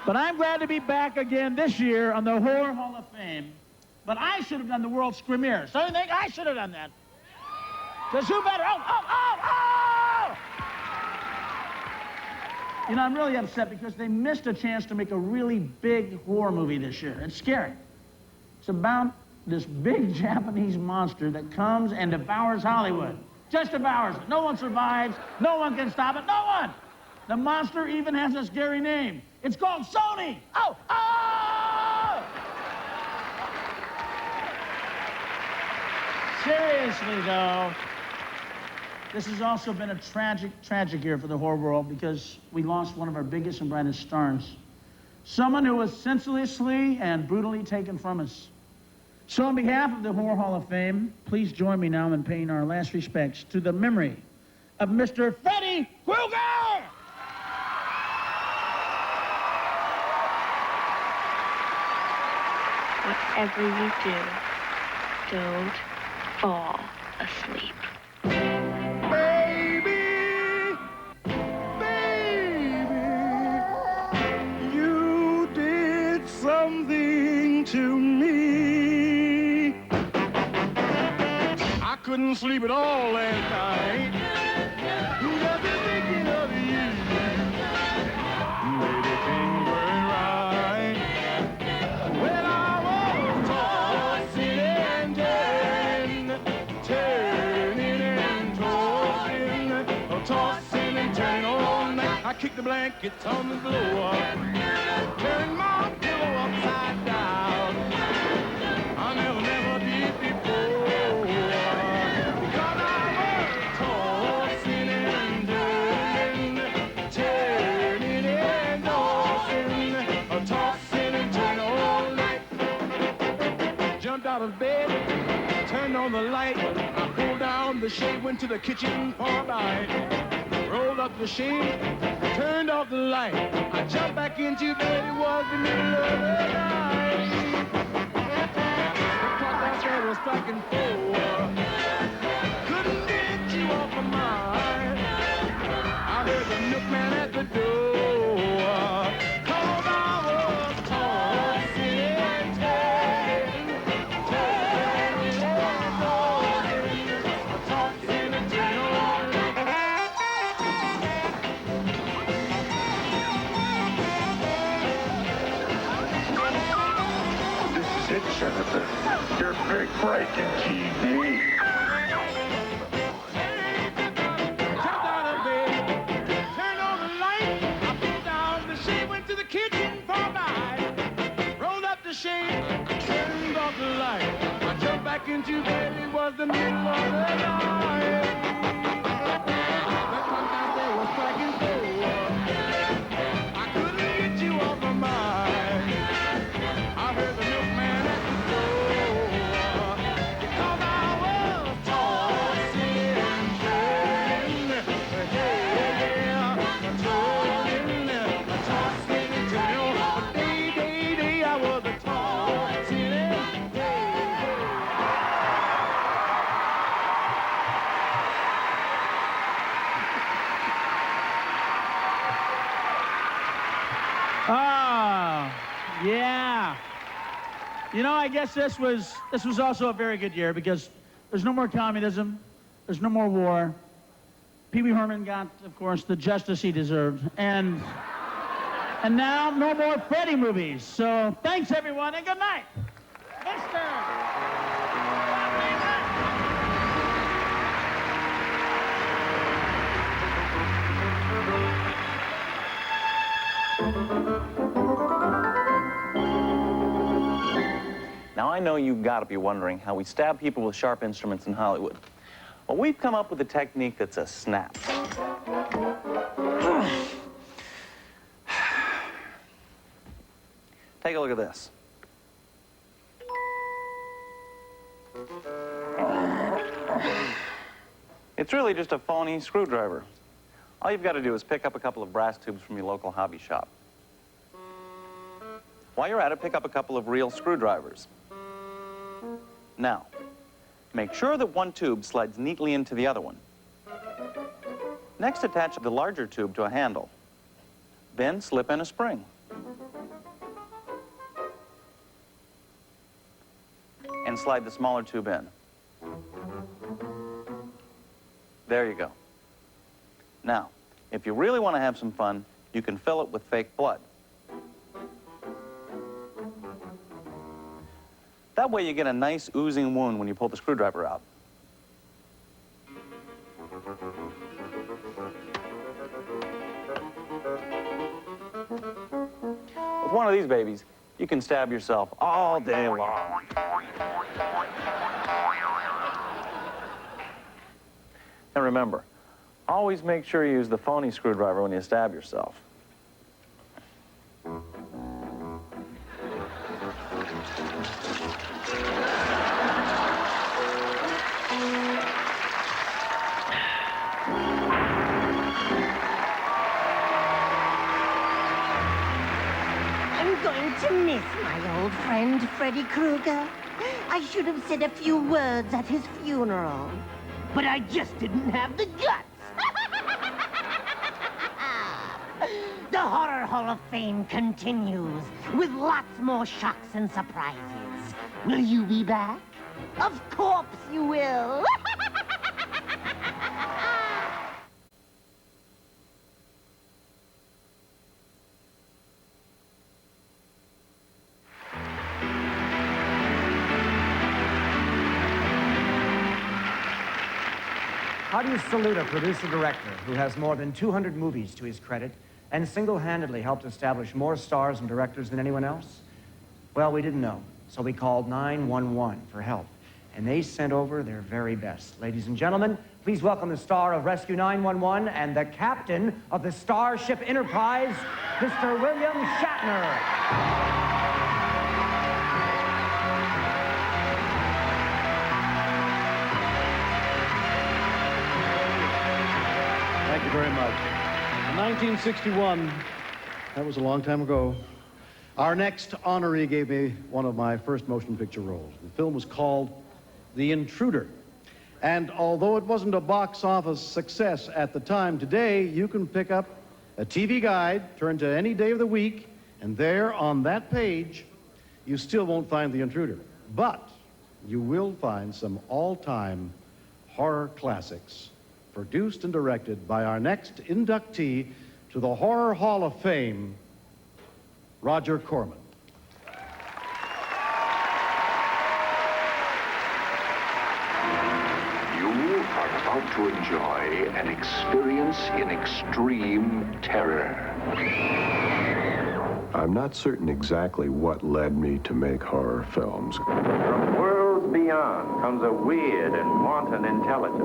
Speaker 18: But I'm glad to be back again this year on the Horror Hall of Fame. But I should have done the world's premiere. So you think I should have done that? Because who better? Oh! You know, I'm really upset because they missed a chance to make a really big horror movie this year. It's scary. It's about this big Japanese monster that comes and devours Hollywood. Just devours it. No one survives. No one can stop it. No one! The monster even has a scary name. It's called Sony. Oh! Seriously, though, this has also been a tragic year for the horror world because we lost one of our biggest and brightest stars. Someone who was senselessly and brutally taken from us. So on behalf of the Horror Hall of Fame, please join me now in paying our last respects to the memory of Mr. Freddy Krueger!
Speaker 19: Whatever you do, don't fall asleep.
Speaker 17: Something to me. I couldn't sleep at all last night. Got to thinking of you. Maybe things weren't right. When I was tossing and tossing and turning all night. I kicked the blankets on the floor, turned my pillow upside down. I never did before. Because I was tossing and turning and tossing and turning all night. Jumped out of bed, turned on the light. I pulled down the shade, went to the kitchen for a bite. Rolled up the shade, turned off the light. I jumped back into bed, it was the middle of the night. The clock outside was striking 4. Couldn't get you off my mind. I heard the
Speaker 1: first big break in TV.
Speaker 17: Jumped out of bed, turned on the light. I pulled down the shade, went to the kitchen for a bite. Rolled up the shade, turned off the light. I jumped back into bed, it was the middle of the night. The clock out there was striking 4. I couldn't get you off my mind. I heard the milkman at the door, because I was tossing and turning. Yeah, tossing and turning. Day, I was a tossing and
Speaker 18: Yeah. You know, I guess this was also a very good year because there's no more communism, there's no more war. Pee Wee Herman got, of course, the justice he deserved, and now no more Freddy movies. So thanks everyone and good night,
Speaker 7: Now, I know you've got to be wondering how we stab people with sharp instruments in Hollywood. Well, we've come up with a technique that's a snap. Take a look at this. It's really just a phony screwdriver. All you've got to do is pick up a couple of brass tubes from your local hobby shop. While you're at it, pick up a couple of real screwdrivers. Now, make sure that one tube slides neatly into the other one. Next, attach the larger tube to a handle. Then slip in a spring. And slide the smaller tube in. There you go. Now, if you really want to have some fun, you can fill it with fake blood. That way you get a nice oozing wound when you pull the screwdriver out. With one of these babies, you can stab yourself all day long. And remember, always make sure you use the phony screwdriver when you stab yourself.
Speaker 13: I'm going to miss my old friend, Freddy Krueger. I should have said a few words at his funeral, but I just didn't have the guts. The Horror Hall of Fame continues with lots more shocks and surprises. Will you be back? Of course you will.
Speaker 2: How do you salute a producer-director who has more than 200 movies to his credit and single-handedly helped establish more stars and directors than anyone else? Well, we didn't know, so we called 911 for help, and they sent over their very best. Ladies and gentlemen, please welcome the star of Rescue 911 and the captain of the Starship Enterprise, Mr. William Shatner.
Speaker 9: Thank you very much. In 1961, that was a long time ago, our next honoree gave me one of my first motion picture roles. The film was called The Intruder. And although it wasn't a box office success at the time, today you can pick up a TV guide, turn to any day of the week, and there on that page, you still won't find The Intruder. But you will find some all-time horror classics, produced and directed by our next inductee to the Horror Hall of Fame, Roger Corman.
Speaker 20: are about to enjoy an experience in extreme terror.
Speaker 21: I'm not certain exactly what led me to make horror films.
Speaker 12: From worlds beyond comes a weird and wanton intelligence.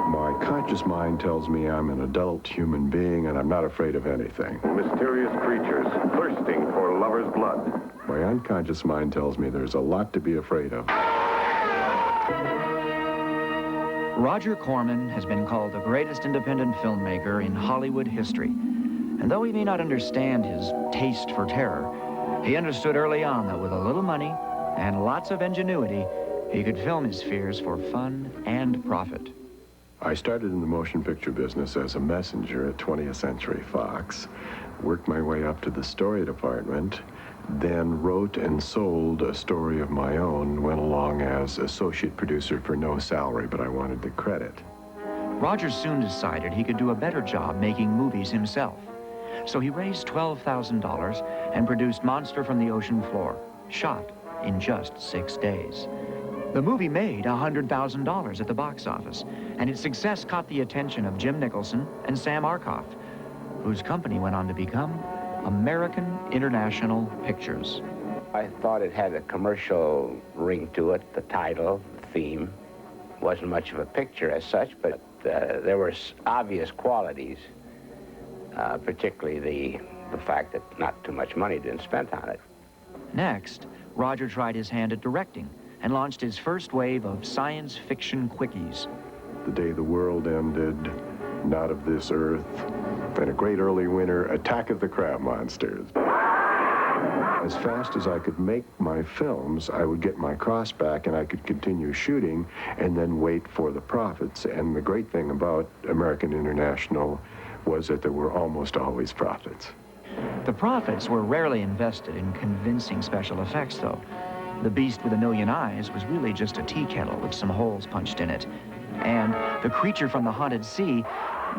Speaker 21: My conscious mind tells me I'm an adult human being and I'm not afraid of anything.
Speaker 12: Mysterious creatures thirsting for lovers' blood.
Speaker 21: My unconscious mind tells me there's a lot to be afraid of.
Speaker 6: Roger Corman has been called the greatest independent filmmaker in Hollywood history. And though he may not understand his taste for terror, he understood early on that with a little money and lots of ingenuity, he could film his fears for fun and profit.
Speaker 21: I started in the motion picture business as a messenger at 20th Century Fox, worked my way up to the story department, then wrote and sold a story of my own, went along as associate producer for no salary, but I wanted the credit.
Speaker 6: Roger soon decided he could do a better job making movies himself. So he raised $12,000 and produced Monster from the Ocean Floor, shot in just 6 days. The movie made $100,000 at the box office, and its success caught the attention of Jim Nicholson and Sam Arkoff, whose company went on to become American International Pictures.
Speaker 11: I thought it had a commercial ring to it, the title, the theme. Wasn't much of a picture as such, but there were obvious qualities. Particularly the fact that not too much money had been spent on it.
Speaker 6: Next, Roger tried his hand at directing and launched his first wave of science fiction quickies.
Speaker 21: The Day the World Ended, Not of This Earth, and a great early winter, Attack of the Crab Monsters. As fast as I could make my films, I would get my cross back and I could continue shooting and then wait for the profits. And the great thing about American International was that there were almost always profits.
Speaker 6: The profits were rarely invested in convincing special effects, though. The Beast with a Million Eyes was really just a tea kettle with some holes punched in it. And the Creature from the Haunted Sea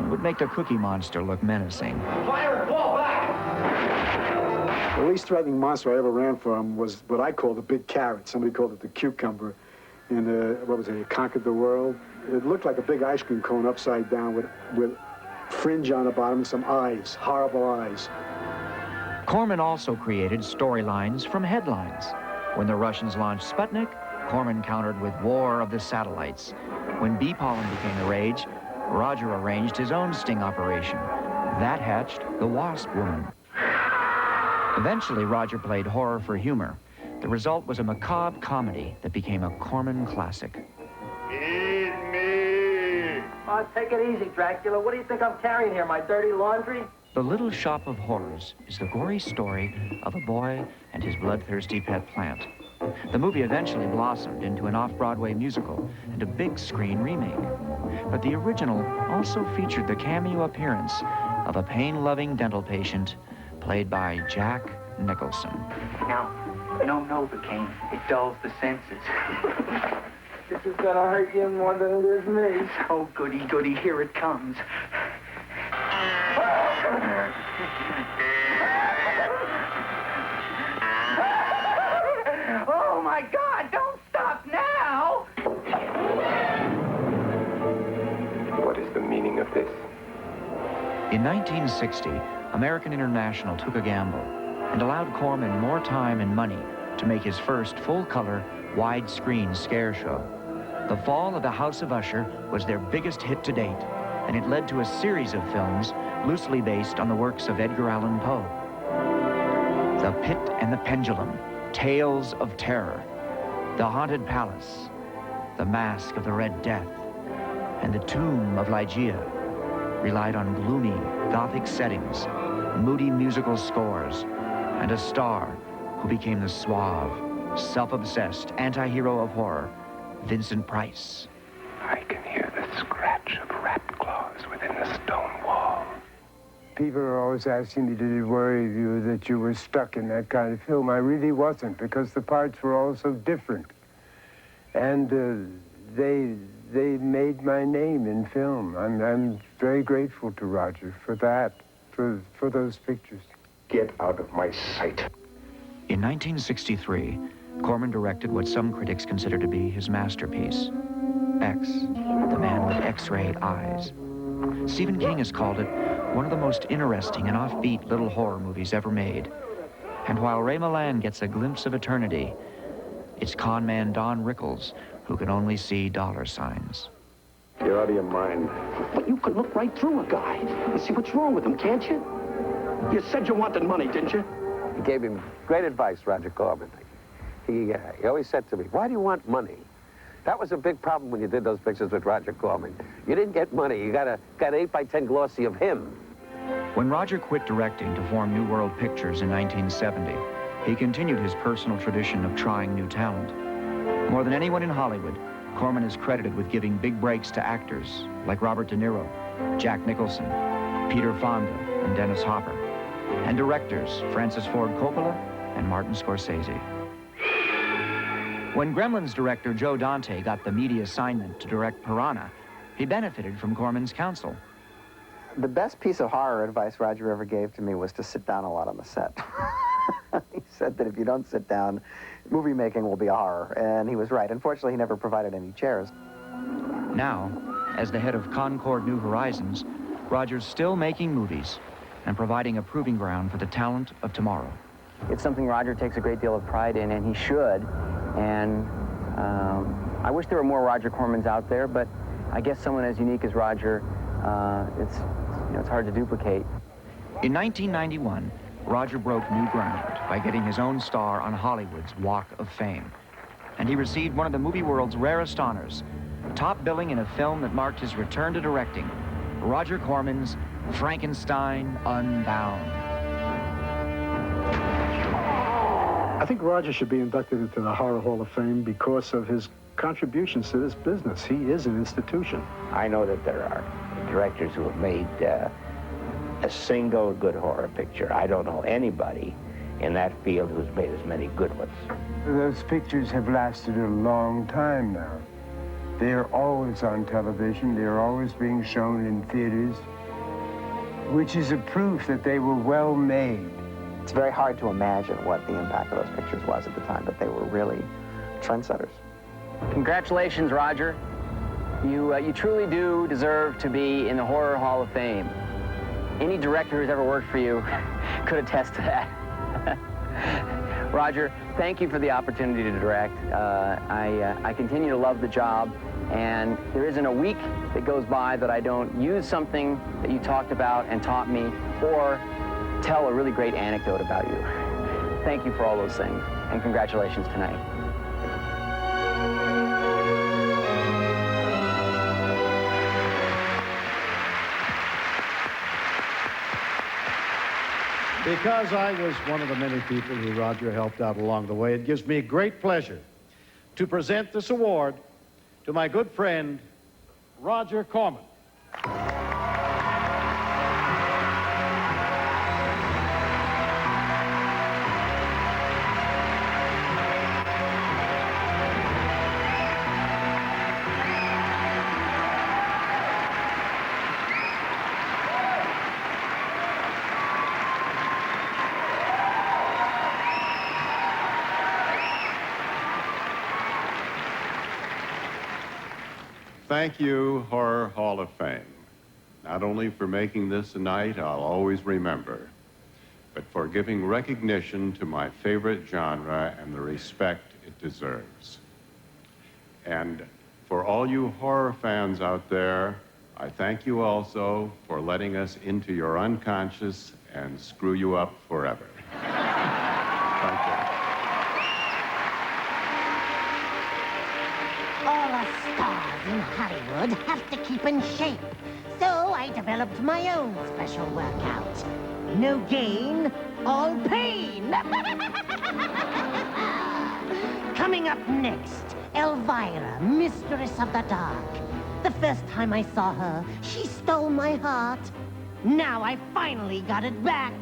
Speaker 6: would make the Cookie Monster look menacing.
Speaker 1: Fire! Fall back!
Speaker 22: The least threatening monster I ever ran from was what I called the big carrot. Somebody called it the cucumber. And what was it? It conquered the world. It looked like a big ice cream cone upside down with fringe on the bottom and some eyes, horrible eyes.
Speaker 6: Corman also created storylines from headlines. When the Russians launched Sputnik, Corman countered with War of the Satellites. When bee pollen became the rage, Roger arranged his own sting operation. That hatched The Wasp Woman. Eventually, Roger played horror for humor. The result was a macabre comedy that became a Corman classic.
Speaker 23: Oh, take it easy, Dracula. What do you think I'm carrying here, my dirty laundry?
Speaker 6: The Little Shop of Horrors is the gory story of a boy and his bloodthirsty pet plant. The movie eventually blossomed into an off-Broadway musical and a big screen remake. But the original also featured the cameo appearance of a pain-loving dental patient played by Jack Nicholson.
Speaker 25: Now, no Novocaine. It dulls the senses.
Speaker 23: This is gonna hurt you more than it is me.
Speaker 25: Oh, goody, goody, here it comes.
Speaker 23: Oh, my God, don't stop now!
Speaker 12: What is the meaning of this?
Speaker 6: In 1960, American International took a gamble and allowed Corman more time and money to make his first full-color, widescreen scare show. The Fall of the House of Usher was their biggest hit to date, and it led to a series of films loosely based on the works of Edgar Allan Poe. The Pit and the Pendulum, Tales of Terror, The Haunted Palace, The Mask of the Red Death, and The Tomb of Ligeia relied on gloomy, Gothic settings, moody musical scores, and a star who became the suave, self-obsessed anti-hero of horror, Vincent Price.
Speaker 12: I can hear the scratch of rat claws within the stone wall.
Speaker 26: People are always asking me, did it worry you that you were stuck in that kind of film? I really wasn't, because the parts were all so different. And they made my name in film. I'm very grateful to Roger for that, for those pictures.
Speaker 12: Get out of my sight.
Speaker 6: In 1963, Corman directed what some critics consider to be his masterpiece, X, The Man with X-ray eyes. Stephen King has called it one of the most interesting and offbeat little horror movies ever made. And while Ray Milland gets a glimpse of eternity, it's con man Don Rickles who can only see dollar signs.
Speaker 20: You're out of your mind.
Speaker 4: But you could look right through a guy and see what's wrong with him, can't you? You said you wanted money, didn't you?
Speaker 5: He gave him great advice, Roger Corman. He always said to me, why do you want money? That was a big problem when you did those pictures with Roger Corman. You didn't get money. You got an 8x10 glossy of him.
Speaker 6: When Roger quit directing to form New World Pictures in 1970, he continued his personal tradition of trying new talent. More than anyone in Hollywood, Corman is credited with giving big breaks to actors like Robert De Niro, Jack Nicholson, Peter Fonda, and Dennis Hopper, and directors Francis Ford Coppola and Martin Scorsese. When Gremlins director Joe Dante got the meaty assignment to direct Piranha, he benefited from Corman's counsel.
Speaker 8: The best piece of horror advice Roger ever gave to me was to sit down a lot on the set. He said that if you don't sit down, movie making will be a horror, and he was right. Unfortunately, he never provided any chairs.
Speaker 6: Now, as the head of Concord New Horizons, Roger's still making movies and providing a proving ground for the talent of tomorrow.
Speaker 8: It's something Roger takes a great deal of pride in, and he should. And I wish there were more Roger Cormans out there, but I guess someone as unique as Roger, it's hard to duplicate.
Speaker 6: In 1991, Roger broke new ground by getting his own star on Hollywood's Walk of Fame. And he received one of the movie world's rarest honors, top billing in a film that marked his return to directing, Roger Corman's Frankenstein Unbound.
Speaker 22: I think Roger should be inducted into the Horror Hall of Fame because of his contributions to this business. He is an institution.
Speaker 11: I know that there are directors who have made a single good horror picture. I don't know anybody in that field who's made as many good ones.
Speaker 26: Those pictures have lasted a long time now. They're always on television. They're always being shown in theaters, which is a proof that they were well made.
Speaker 8: It's very hard to imagine what the impact of those pictures was at the time, but they were really trendsetters. Congratulations, Roger. You truly do deserve to be in the Horror Hall of Fame. Any director who's ever worked for you could attest to that. Roger, thank you for the opportunity to direct. I continue to love the job, and there isn't a week that goes by that I don't use something that you talked about and taught me, or tell a really great anecdote about you. Thank you for all those things, and congratulations tonight.
Speaker 9: Because I was one of the many people who Roger helped out along the way, it gives me great pleasure to present this award to my good friend, Roger Corman.
Speaker 21: Thank you, Horror Hall of Fame. Not only for making this a night I'll always remember, but for giving recognition to my favorite genre and the respect it deserves. And for all you horror fans out there, I thank you also for letting us into your unconscious and screw you up forever. Thank you.
Speaker 13: All us stars in Hollywood have to keep in shape. So I developed my own special workout. No gain, all pain. Coming up next, Elvira, Mistress of the Dark. The first time I saw her, she stole my heart. Now I finally got it back.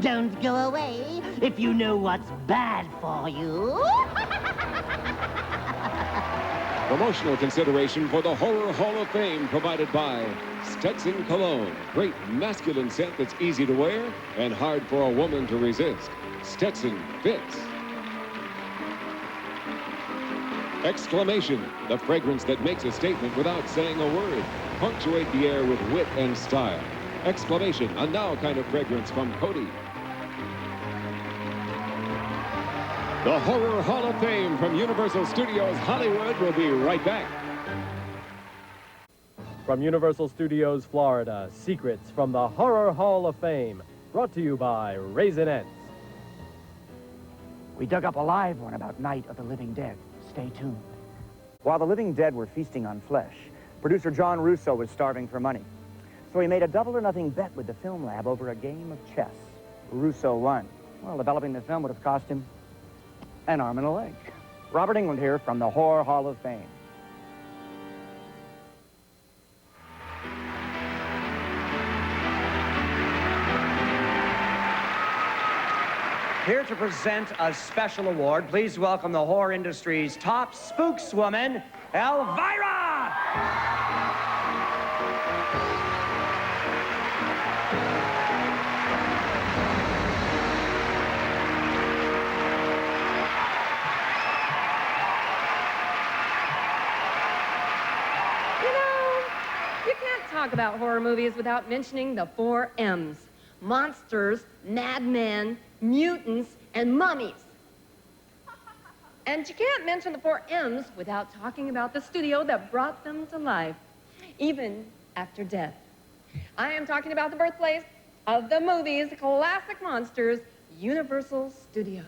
Speaker 13: Don't go away if you know what's bad for you.
Speaker 3: Promotional consideration for the Horror Hall of Fame provided by Stetson Cologne. Great masculine scent that's easy to wear and hard for a woman to resist. Stetson fits. Exclamation, the fragrance that makes a statement without saying a word. Punctuate the air with wit and style. Exclamation, a now kind of fragrance from Cody. The Horror Hall of Fame from Universal Studios Hollywood will be right back.
Speaker 10: From Universal Studios Florida, secrets from the Horror Hall of Fame. Brought to you by Raisinets.
Speaker 8: We dug up a live one about Night of the Living Dead. Stay tuned.
Speaker 2: While the living dead were feasting on flesh, producer John Russo was starving for money. So he made a double or nothing bet with the film lab over a game of chess. Russo won. Well, developing the film would have cost him an arm and a leg. Robert Englund here from the Horror Hall of Fame. Here to present a special award, please welcome the horror industry's top spookswoman, Elvira!
Speaker 14: You can't talk about horror movies without mentioning the 4 M's. Monsters, madmen, mutants, and mummies. And you can't mention the 4 M's without talking about the studio that brought them to life, even after death. I am talking about the birthplace of the movie's classic monsters, Universal Studios.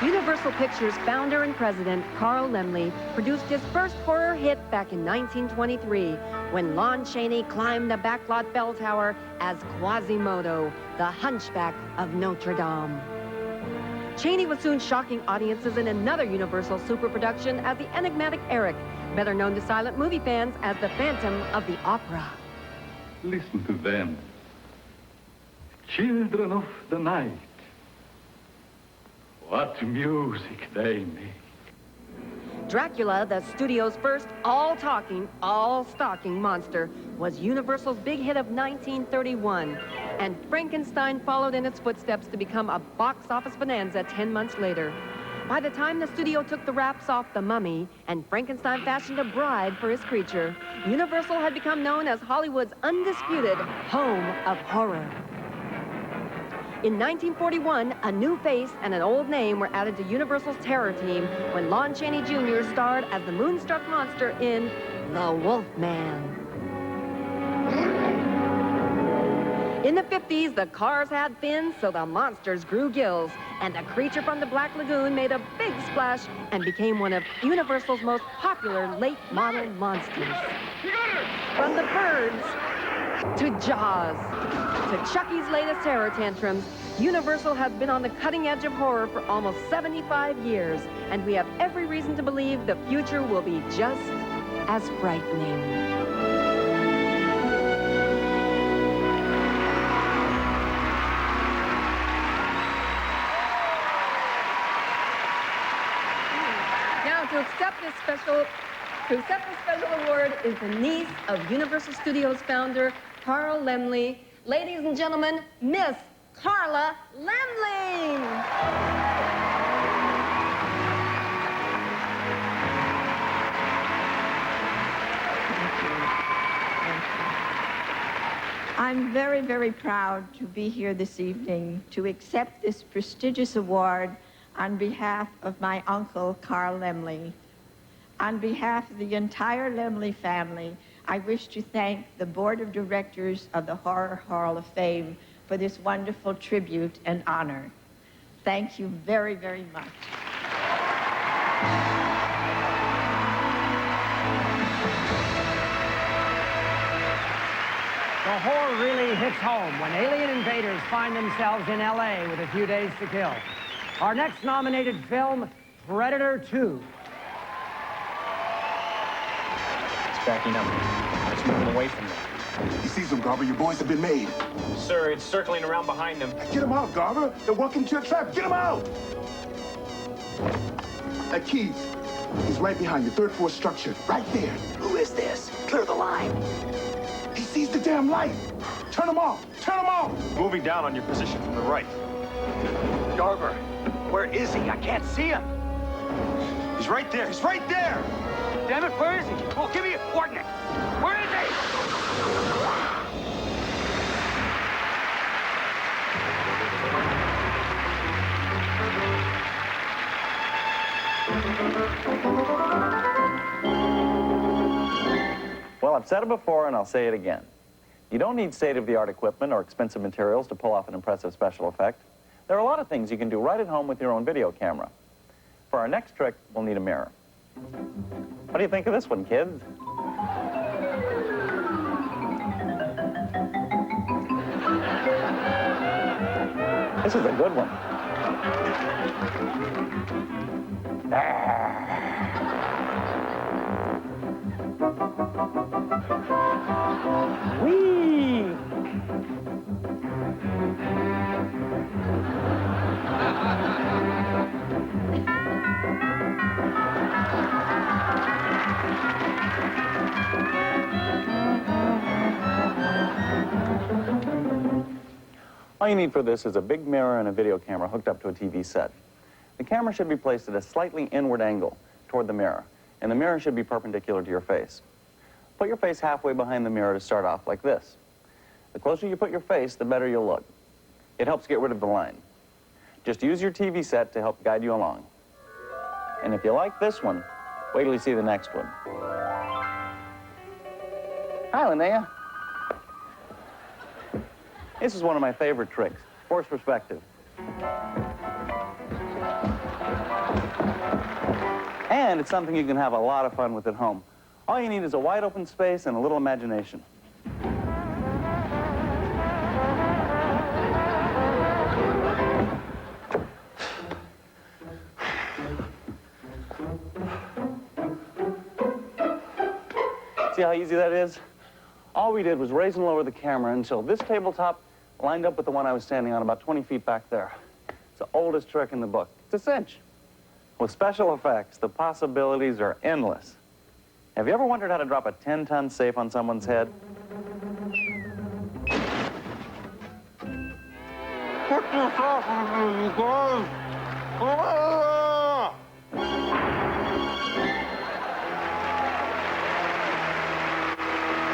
Speaker 14: Universal Pictures founder and president Carl Laemmle produced his first horror hit back in 1923 when Lon Chaney climbed the backlot bell tower as Quasimodo, the Hunchback of Notre Dame. Chaney was soon shocking audiences in another Universal superproduction as the enigmatic Eric, better known to silent movie fans as the Phantom of the Opera.
Speaker 12: Listen to them. Children of the night. What music they make.
Speaker 14: Dracula, the studio's first all-talking, all-stalking monster, was Universal's big hit of 1931, and Frankenstein followed in its footsteps to become a box office bonanza 10 months later. By the time the studio took the wraps off The Mummy and Frankenstein fashioned a bride for his creature, Universal had become known as Hollywood's undisputed home of horror. In 1941, a new face and an old name were added to Universal's terror team when Lon Chaney Jr. starred as the moonstruck monster in The Wolfman. In the 50s, the cars had fins, so the monsters grew gills, and the creature from the Black Lagoon made a big splash and became one of Universal's most popular late-model monsters. From the Birds to Jaws, to Chucky's latest terror tantrums, Universal has been on the cutting edge of horror for almost 75 years, and we have every reason to believe the future will be just as frightening. Now, to accept this special award is the niece of Universal Studios founder Carl Laemmle. Ladies and gentlemen, Miss Carla Laemmle.
Speaker 15: I'm very, very proud to be here this evening to accept this prestigious award on behalf of my uncle, Carl Laemmle. On behalf of the entire Laemmle family, I wish to thank the Board of Directors of the Horror Hall of Fame for this wonderful tribute and honor. Thank you very, very much.
Speaker 2: The horror really hits home when alien invaders find themselves in L.A. with a few days to kill. Our next nominated film, Predator 2.
Speaker 16: It's backing up. It's moving away from them.
Speaker 19: You see them, Garber. Your boys have been made.
Speaker 16: Sir, it's circling around behind them.
Speaker 19: Get them out, Garber. They're walking into a trap. Get them out! That Keys. He's right behind the third floor structure. Right there.
Speaker 11: Who is this? Clear the line.
Speaker 19: He sees the damn light. Turn him off. Turn him off.
Speaker 16: Moving down on your position from the right.
Speaker 19: Garber,
Speaker 1: Where is he? I can't see him. He's right there. He's right there. Damn it, where is he? Oh, give me a coordinate. Where is he?
Speaker 7: Well, I've said it before, and I'll say it again. You don't need state-of-the-art equipment or expensive materials to pull off an impressive special effect. There are a lot of things you can do right at home with your own video camera. For our next trick, we'll need a mirror. What do you think of this one, kids? This is a good one. Whee! All you need for this is a big mirror and a video camera hooked up to a TV set. The camera should be placed at a slightly inward angle toward the mirror, and the mirror should be perpendicular to your face. Put your face halfway behind the mirror to start off, like this. The closer you put your face, the better you'll look. It helps get rid of the line. Just use your TV set to help guide you along. And if you like this one, wait till you see the next one. Hi, Linnea. This is one of my favorite tricks, force perspective. And it's something you can have a lot of fun with at home. All you need is a wide open space and a little imagination. See how easy that is? All we did was raise and lower the camera until this tabletop lined up with the one I was standing on about 20 feet back there. It's the oldest trick in the book. It's a cinch. With special effects, the possibilities are endless. Have you ever wondered how to drop a 10-ton safe on someone's head?
Speaker 1: Put yourself in, you guys.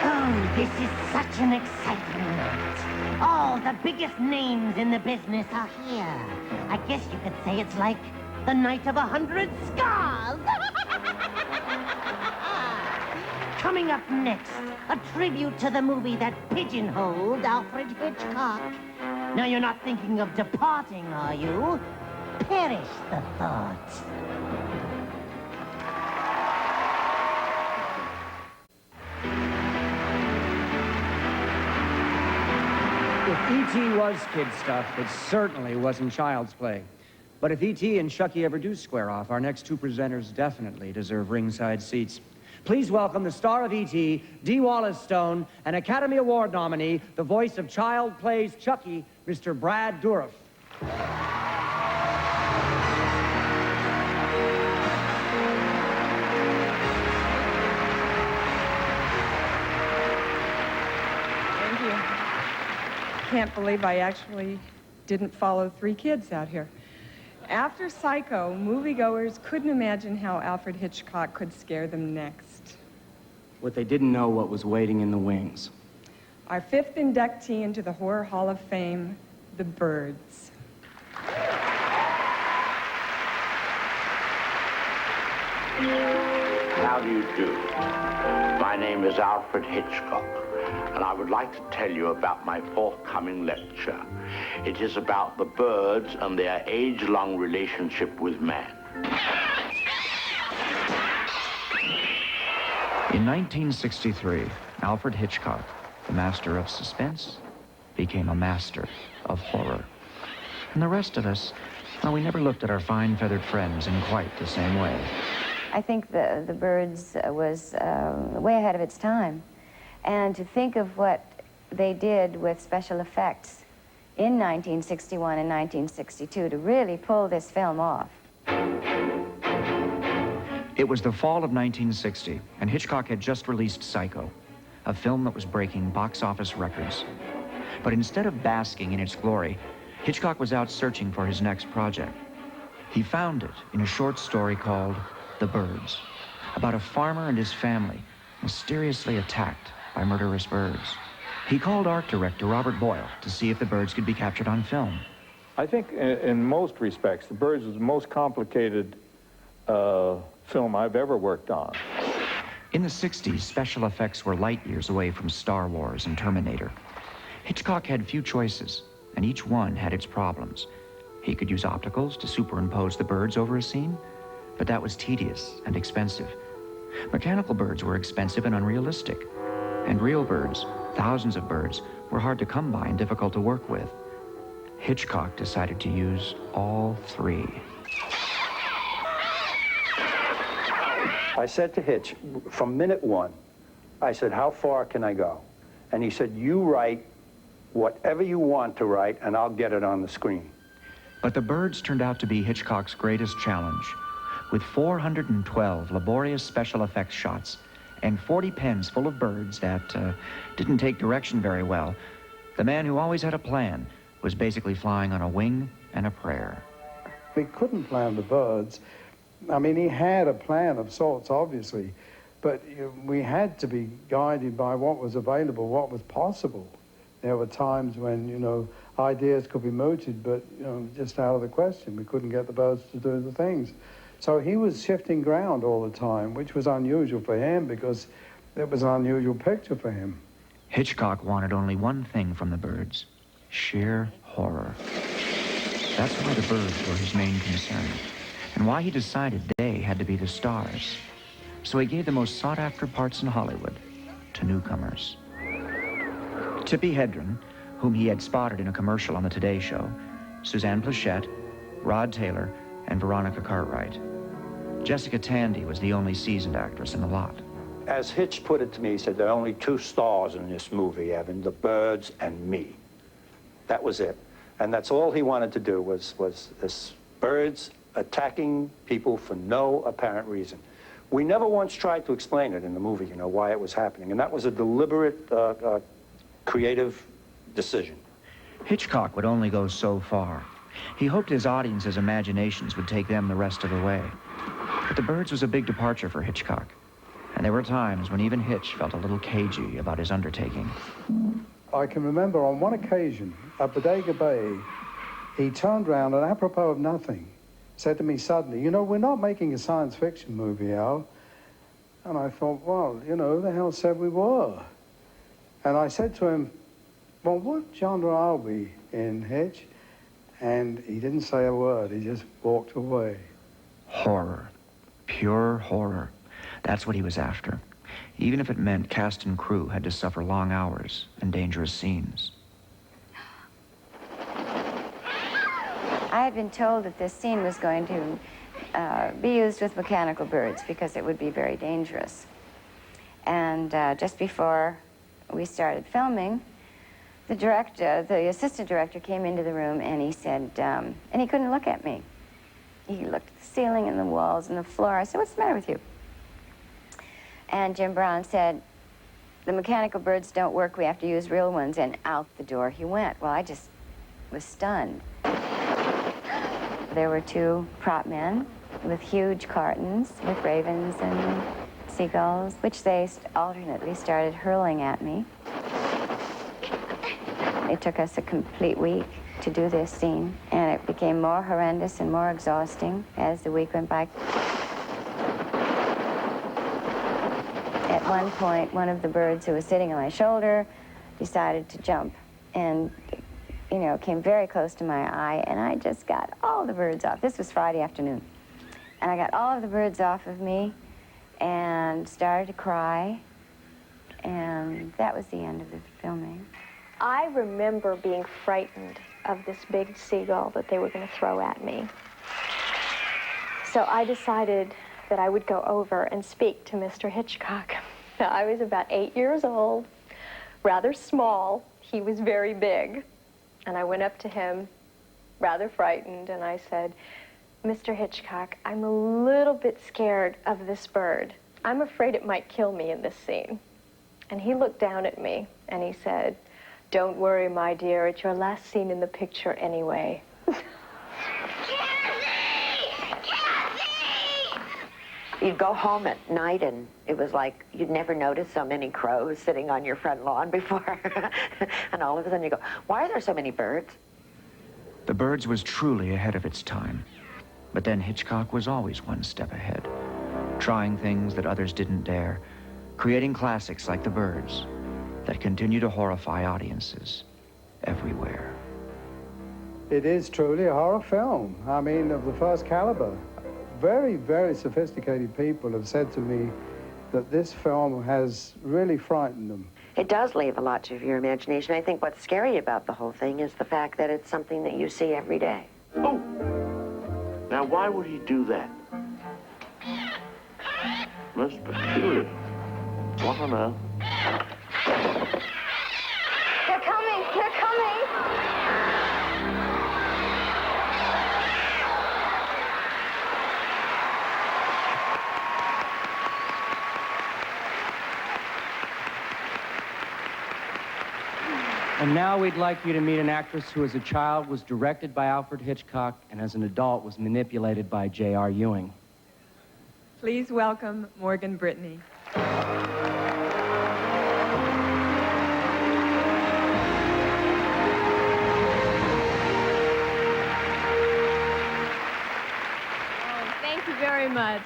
Speaker 13: Oh, this is such an exciting night. All the biggest names in the business are here. I guess you could say it's like the night of 100 scars. Coming up next, a tribute to the movie that pigeonholed Alfred Hitchcock. Now you're not thinking of departing, are you? Perish the thought.
Speaker 2: If E.T. was kid stuff, it certainly wasn't child's play. But if E.T. and Chucky ever do square off, our next two presenters definitely deserve ringside seats. Please welcome the star of E.T., D. Wallace Stone, an Academy Award nominee, the voice of Child Plays Chucky, Mr. Brad Dourif.
Speaker 17: Thank you. Can't believe I actually didn't follow 3 kids out here. After Psycho, moviegoers couldn't imagine how Alfred Hitchcock could scare them next.
Speaker 16: What they didn't know what was waiting in the wings.
Speaker 17: Our 5th inductee into the Horror Hall of Fame, the Birds.
Speaker 11: How do you do? My name is Alfred Hitchcock, and I would like to tell you about my forthcoming lecture. It is about the birds and their age-long relationship with man.
Speaker 6: In 1963, Alfred Hitchcock, the master of suspense, became a master of horror. And the rest of us, well, we never looked at our fine feathered friends in quite the same way.
Speaker 18: I think the Birds was way ahead of its time. And to think of what they did with special effects in 1961 and 1962 to really pull this film off.
Speaker 6: It was the fall of 1960, and Hitchcock had just released Psycho, a film that was breaking box office records. But instead of basking in its glory, Hitchcock was out searching for his next project. He found it in a short story called The Birds, about a farmer and his family mysteriously attacked by murderous birds. He called art director Robert Boyle to see if the birds could be captured on film.
Speaker 12: I think in most respects, The Birds was the most complicated film I've ever worked on.
Speaker 6: In the 60s, special effects were light years away from Star Wars and Terminator. Hitchcock had few choices, and each one had its problems. He could use opticals to superimpose the birds over a scene, but that was tedious and expensive. Mechanical birds were expensive and unrealistic. And real birds, thousands of birds, were hard to come by and difficult to work with. Hitchcock decided to use all three.
Speaker 4: I said to Hitch, from minute one, I said, how far can I go? And he said, you write whatever you want to write, and I'll get it on the screen.
Speaker 6: But the birds turned out to be Hitchcock's greatest challenge. With 412 laborious special effects shots and 40 pens full of birds that didn't take direction very well, the man who always had a plan was basically flying on a wing and a prayer.
Speaker 22: We couldn't plan the birds. I mean, he had a plan of sorts, obviously, but we had to be guided by what was available, what was possible. There were times when, you know, ideas could be mooted, but, you know, just out of the question. We couldn't get the birds to do the things. So he was shifting ground all the time, which was unusual for him because it was an unusual picture for him.
Speaker 6: Hitchcock wanted only one thing from the birds: sheer horror. That's why the birds were his main concern, and why he decided they had to be the stars. So he gave the most sought-after parts in Hollywood to newcomers. Tippi Hedren, whom he had spotted in a commercial on the Today Show, Suzanne Plachette, Rod Taylor, and Veronica Cartwright. Jessica Tandy was the only seasoned actress in the lot.
Speaker 4: As Hitch put it to me, he said, there are only two stars in this movie, Evan, the birds and me. That was it. And that's all he wanted to do was this birds attacking people for no apparent reason. We never once tried to explain it in the movie, you know, why it was happening. And that was a deliberate, creative decision.
Speaker 6: Hitchcock would only go so far. He hoped his audience's imaginations would take them the rest of the way. But The Birds was a big departure for Hitchcock, and there were times when even Hitch felt a little cagey about his undertaking.
Speaker 22: I can remember on one occasion at Bodega Bay, he turned around and, apropos of nothing, said to me suddenly, you know, we're not making a science fiction movie, Al. And I thought, well, you know, who the hell said we were? And I said to him, well, what genre are we in, Hitch? And he didn't say a word. He just walked away.
Speaker 6: Horror. Pure horror. That's what he was after. Even if it meant cast and crew had to suffer long hours and dangerous scenes.
Speaker 18: I had been told that this scene was going to be used with mechanical birds because it would be very dangerous. And just before we started filming, the assistant director came into the room and he said, and he couldn't look at me. He looked at the ceiling and the walls and the floor. I said, what's the matter with you? And Jim Brown said, the mechanical birds don't work, we have to use real ones. And out the door he went. Well, I just was stunned. There were two prop men with huge cartons with ravens and seagulls, which they alternately started hurling at me. It took us a complete week to do this scene, and it became more horrendous and more exhausting as the week went by. At one point, one of the birds who was sitting on my shoulder decided to jump and, you know, came very close to my eye, and I just got all the birds off. This was Friday afternoon. And I got all of the birds off of me and started to cry, and that was the end of the filming.
Speaker 5: I remember being frightened of this big seagull that they were going to throw at me. So I decided that I would go over and speak to Mr. Hitchcock. Now, I was about 8 years old, rather small. He was very big. And I went up to him, rather frightened, and I said, Mr. Hitchcock, I'm a little bit scared of this bird. I'm afraid it might kill me in this scene. And he looked down at me and he said, don't worry, my dear, it's your last scene in the picture anyway.
Speaker 9: You'd go home at night, and it was like you'd never noticed so many crows sitting on your front lawn before. And all of a sudden you go, why are there so many birds?
Speaker 6: The Birds was truly ahead of its time. But then Hitchcock was always one step ahead, trying things that others didn't dare, creating classics like The Birds that continue to horrify audiences everywhere.
Speaker 20: It is truly a horror film. I mean, of the first caliber. Very, very sophisticated people have said to me that this film has really frightened them.
Speaker 9: It does leave a lot to your imagination. I think what's scary about the whole thing is the fact that it's something that you see every day.
Speaker 23: Oh! Now, why would he do that? Most peculiar. Want to know?
Speaker 24: They're coming! They're coming!
Speaker 2: And now we'd like you to meet an actress who as a child was directed by Alfred Hitchcock and as an adult was manipulated by J.R. Ewing.
Speaker 17: Please welcome Morgan Brittany.
Speaker 25: Thank you very much.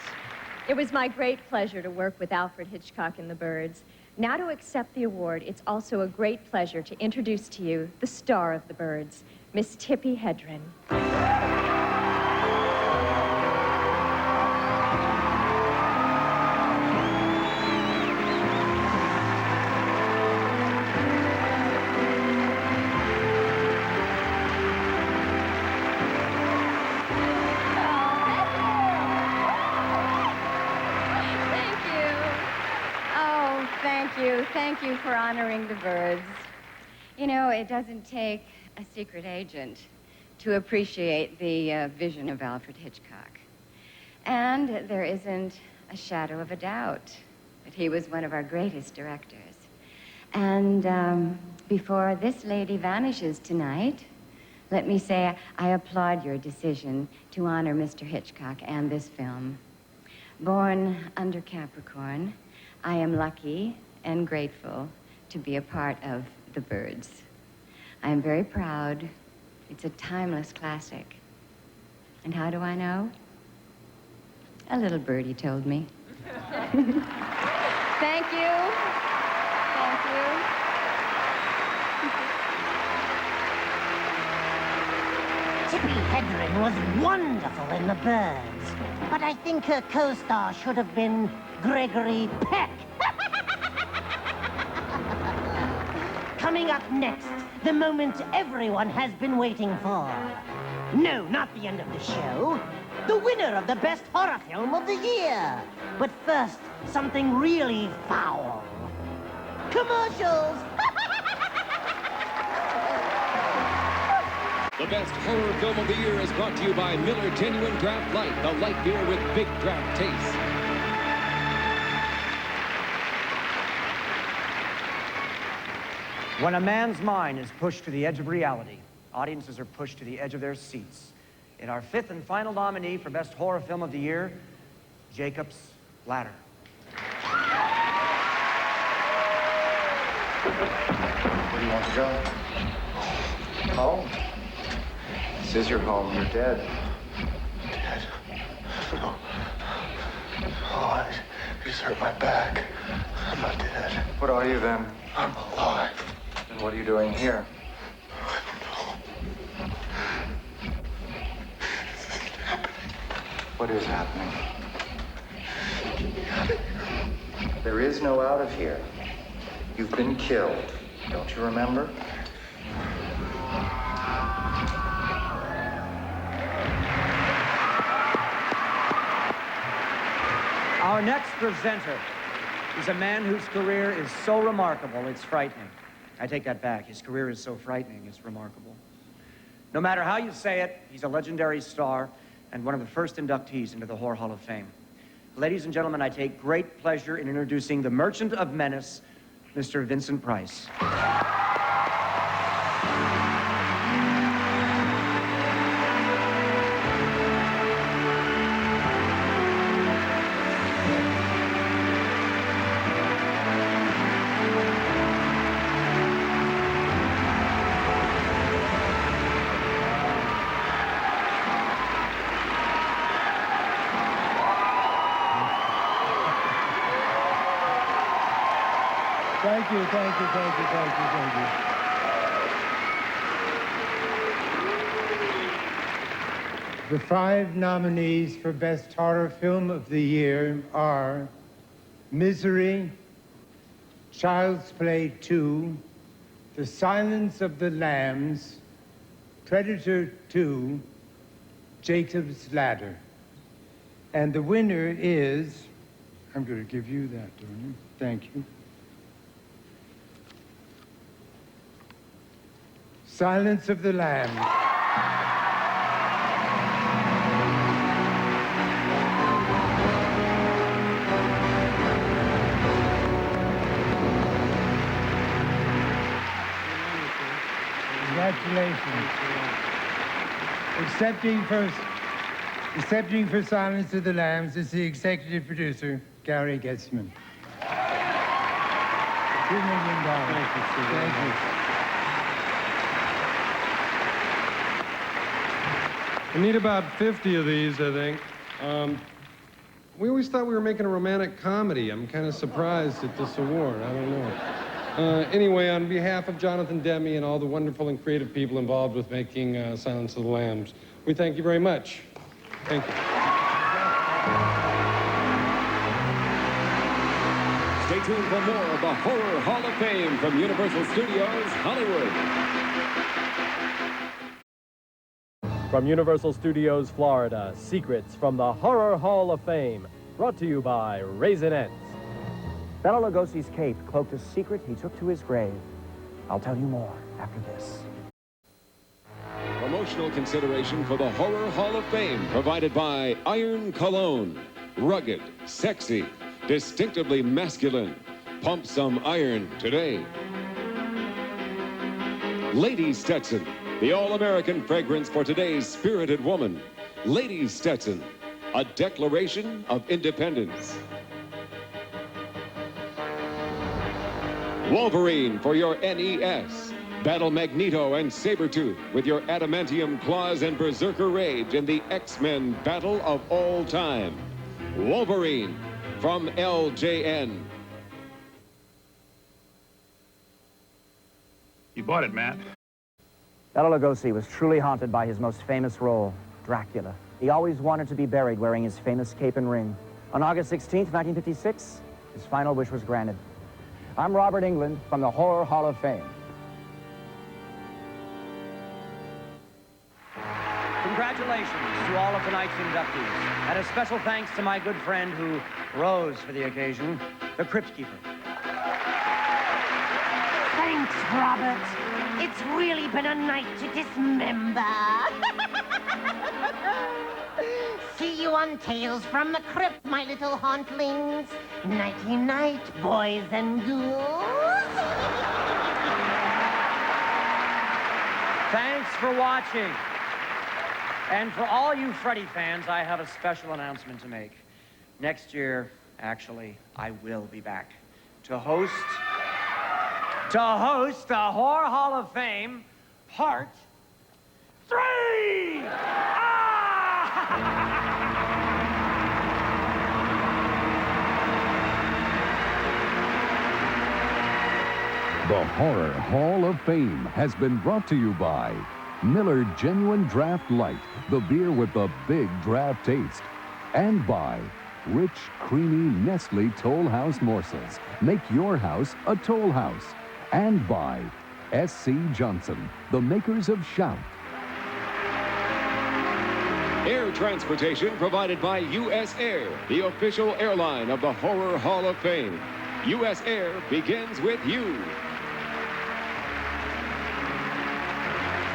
Speaker 25: It was my great pleasure to work with Alfred Hitchcock in The Birds. Now to accept the award, it's also a great pleasure to introduce to you the star of The Birds, Miss Tippi Hedren.
Speaker 18: Thank you for honoring The Birds. You know, it doesn't take a secret agent to appreciate the vision of Alfred Hitchcock. And there isn't a shadow of a doubt that he was one of our greatest directors. And before this lady vanishes tonight, let me say I applaud your decision to honor Mr. Hitchcock and this film. Born under Capricorn, I am lucky and grateful to be a part of The Birds. I am very proud. It's a timeless classic. And how do I know? A little birdie told me. Thank you. Thank you.
Speaker 13: Tippi Hedren was wonderful in The Birds, but I think her co-star should have been Gregory Peck. Coming up next, the moment everyone has been waiting for. No, not the end of the show. The winner of the best horror film of the year. But first, something really foul. Commercials!
Speaker 3: The best horror film of the year is brought to you by Miller Genuine Draft Light, the light beer with big draft taste.
Speaker 2: When a man's mind is pushed to the edge of reality, audiences are pushed to the edge of their seats. In our fifth and final nominee for Best Horror Film of the Year, Jacob's Ladder.
Speaker 26: Where do you want to go? Home? This is your home. You're dead.
Speaker 19: Dead? No. Oh, I just hurt my back. I'm not dead.
Speaker 26: What are you then?
Speaker 19: I'm alive.
Speaker 26: And what are you doing here? What is happening? There is no out of here. You've been killed. Don't you remember?
Speaker 2: Our next presenter is a man whose career is so remarkable, it's frightening. I take that back. His career is so frightening, it's remarkable. No matter how you say it, he's a legendary star and one of the first inductees into the Horror Hall of Fame. Ladies and gentlemen, I take great pleasure in introducing the Merchant of Menace, Mr. Vincent Price.
Speaker 7: Thank you, thank you, thank you, thank you, thank you. The 5 nominees for Best Horror Film of the Year are Misery, Child's Play 2, The Silence of the Lambs, Predator 2, Jacob's Ladder. And the winner is, I'm going to give you that, darling. Thank you. Silence of the Lambs. Congratulations. Accepting for Silence of the Lambs is the executive producer, Gary Getzman. $2 million. Thank you.
Speaker 8: I need about 50 of these, I think. We always thought we were making a romantic comedy. I'm kind of surprised at this award. I don't know. Anyway, on behalf of Jonathan Demme and all the wonderful and creative people involved with making Silence of the Lambs, we thank you very much. Thank you.
Speaker 3: Stay tuned for more of the Horror Hall of Fame from Universal Studios, Hollywood.
Speaker 10: From Universal Studios, Florida, secrets from the Horror Hall of Fame, brought to you by Raisinets.
Speaker 2: Bela Lugosi's cape cloaked a secret he took to his grave. I'll tell you more after this.
Speaker 3: Promotional consideration for the Horror Hall of Fame provided by Iron Cologne. Rugged, sexy, distinctively masculine. Pump some iron today. Lady Stetson, the all-American fragrance for today's spirited woman. Lady Stetson, a declaration of independence. Wolverine for your NES. Battle Magneto and Sabretooth with your adamantium claws and berserker rage in the X-Men battle of all time. Wolverine from LJN.
Speaker 1: You bought it, Matt.
Speaker 2: Bela Lugosi was truly haunted by his most famous role, Dracula. He always wanted to be buried wearing his famous cape and ring. On August 16th, 1956, his final wish was granted. I'm Robert Englund from the Horror Hall of Fame. Congratulations to all of tonight's inductees, and a special thanks to my good friend who rose for the occasion, the Crypt Keeper.
Speaker 13: Thanks, Robert. It's really been a night to dismember. See you on Tales from the Crypt, my little hauntlings. Nighty-night, boys and ghouls.
Speaker 2: Thanks for watching. And for all you Freddy fans, I have a special announcement to make. Next year, actually, I will be back to host the Horror Hall of Fame, Part 3!
Speaker 14: The Horror Hall of Fame has been brought to you by Miller Genuine Draft Light, the beer with the big draft taste. And by rich, creamy Nestle Toll House morsels. Make your house a Toll House. And by S.C. Johnson, the makers of Shout.
Speaker 3: Air transportation provided by U.S. Air, the official airline of the Horror Hall of Fame. U.S. Air begins with you.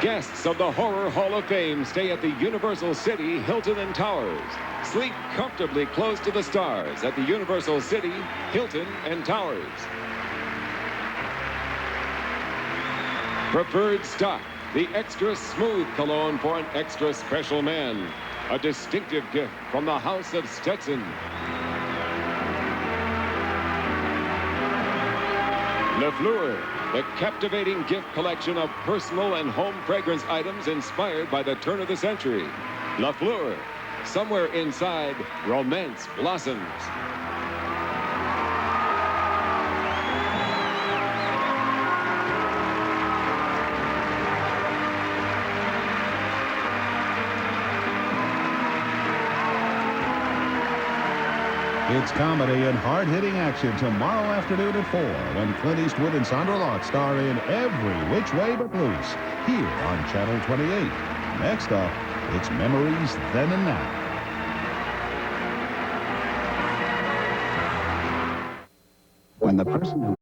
Speaker 3: Guests of the Horror Hall of Fame stay at the Universal City Hilton and Towers. Sleep comfortably close to the stars at the Universal City Hilton and Towers. Preferred Stock, the extra smooth cologne for an extra special man. A distinctive gift from the House of Stetson. Le Fleur, the captivating gift collection of personal and home fragrance items inspired by the turn of the century. La Fleur, somewhere inside, romance blossoms.
Speaker 4: It's comedy and hard-hitting action tomorrow afternoon at 4 when Clint Eastwood and Sandra Lott star in Every Which Way But Loose here on Channel 28. Next up, it's Memories Then and Now.
Speaker 11: When the person who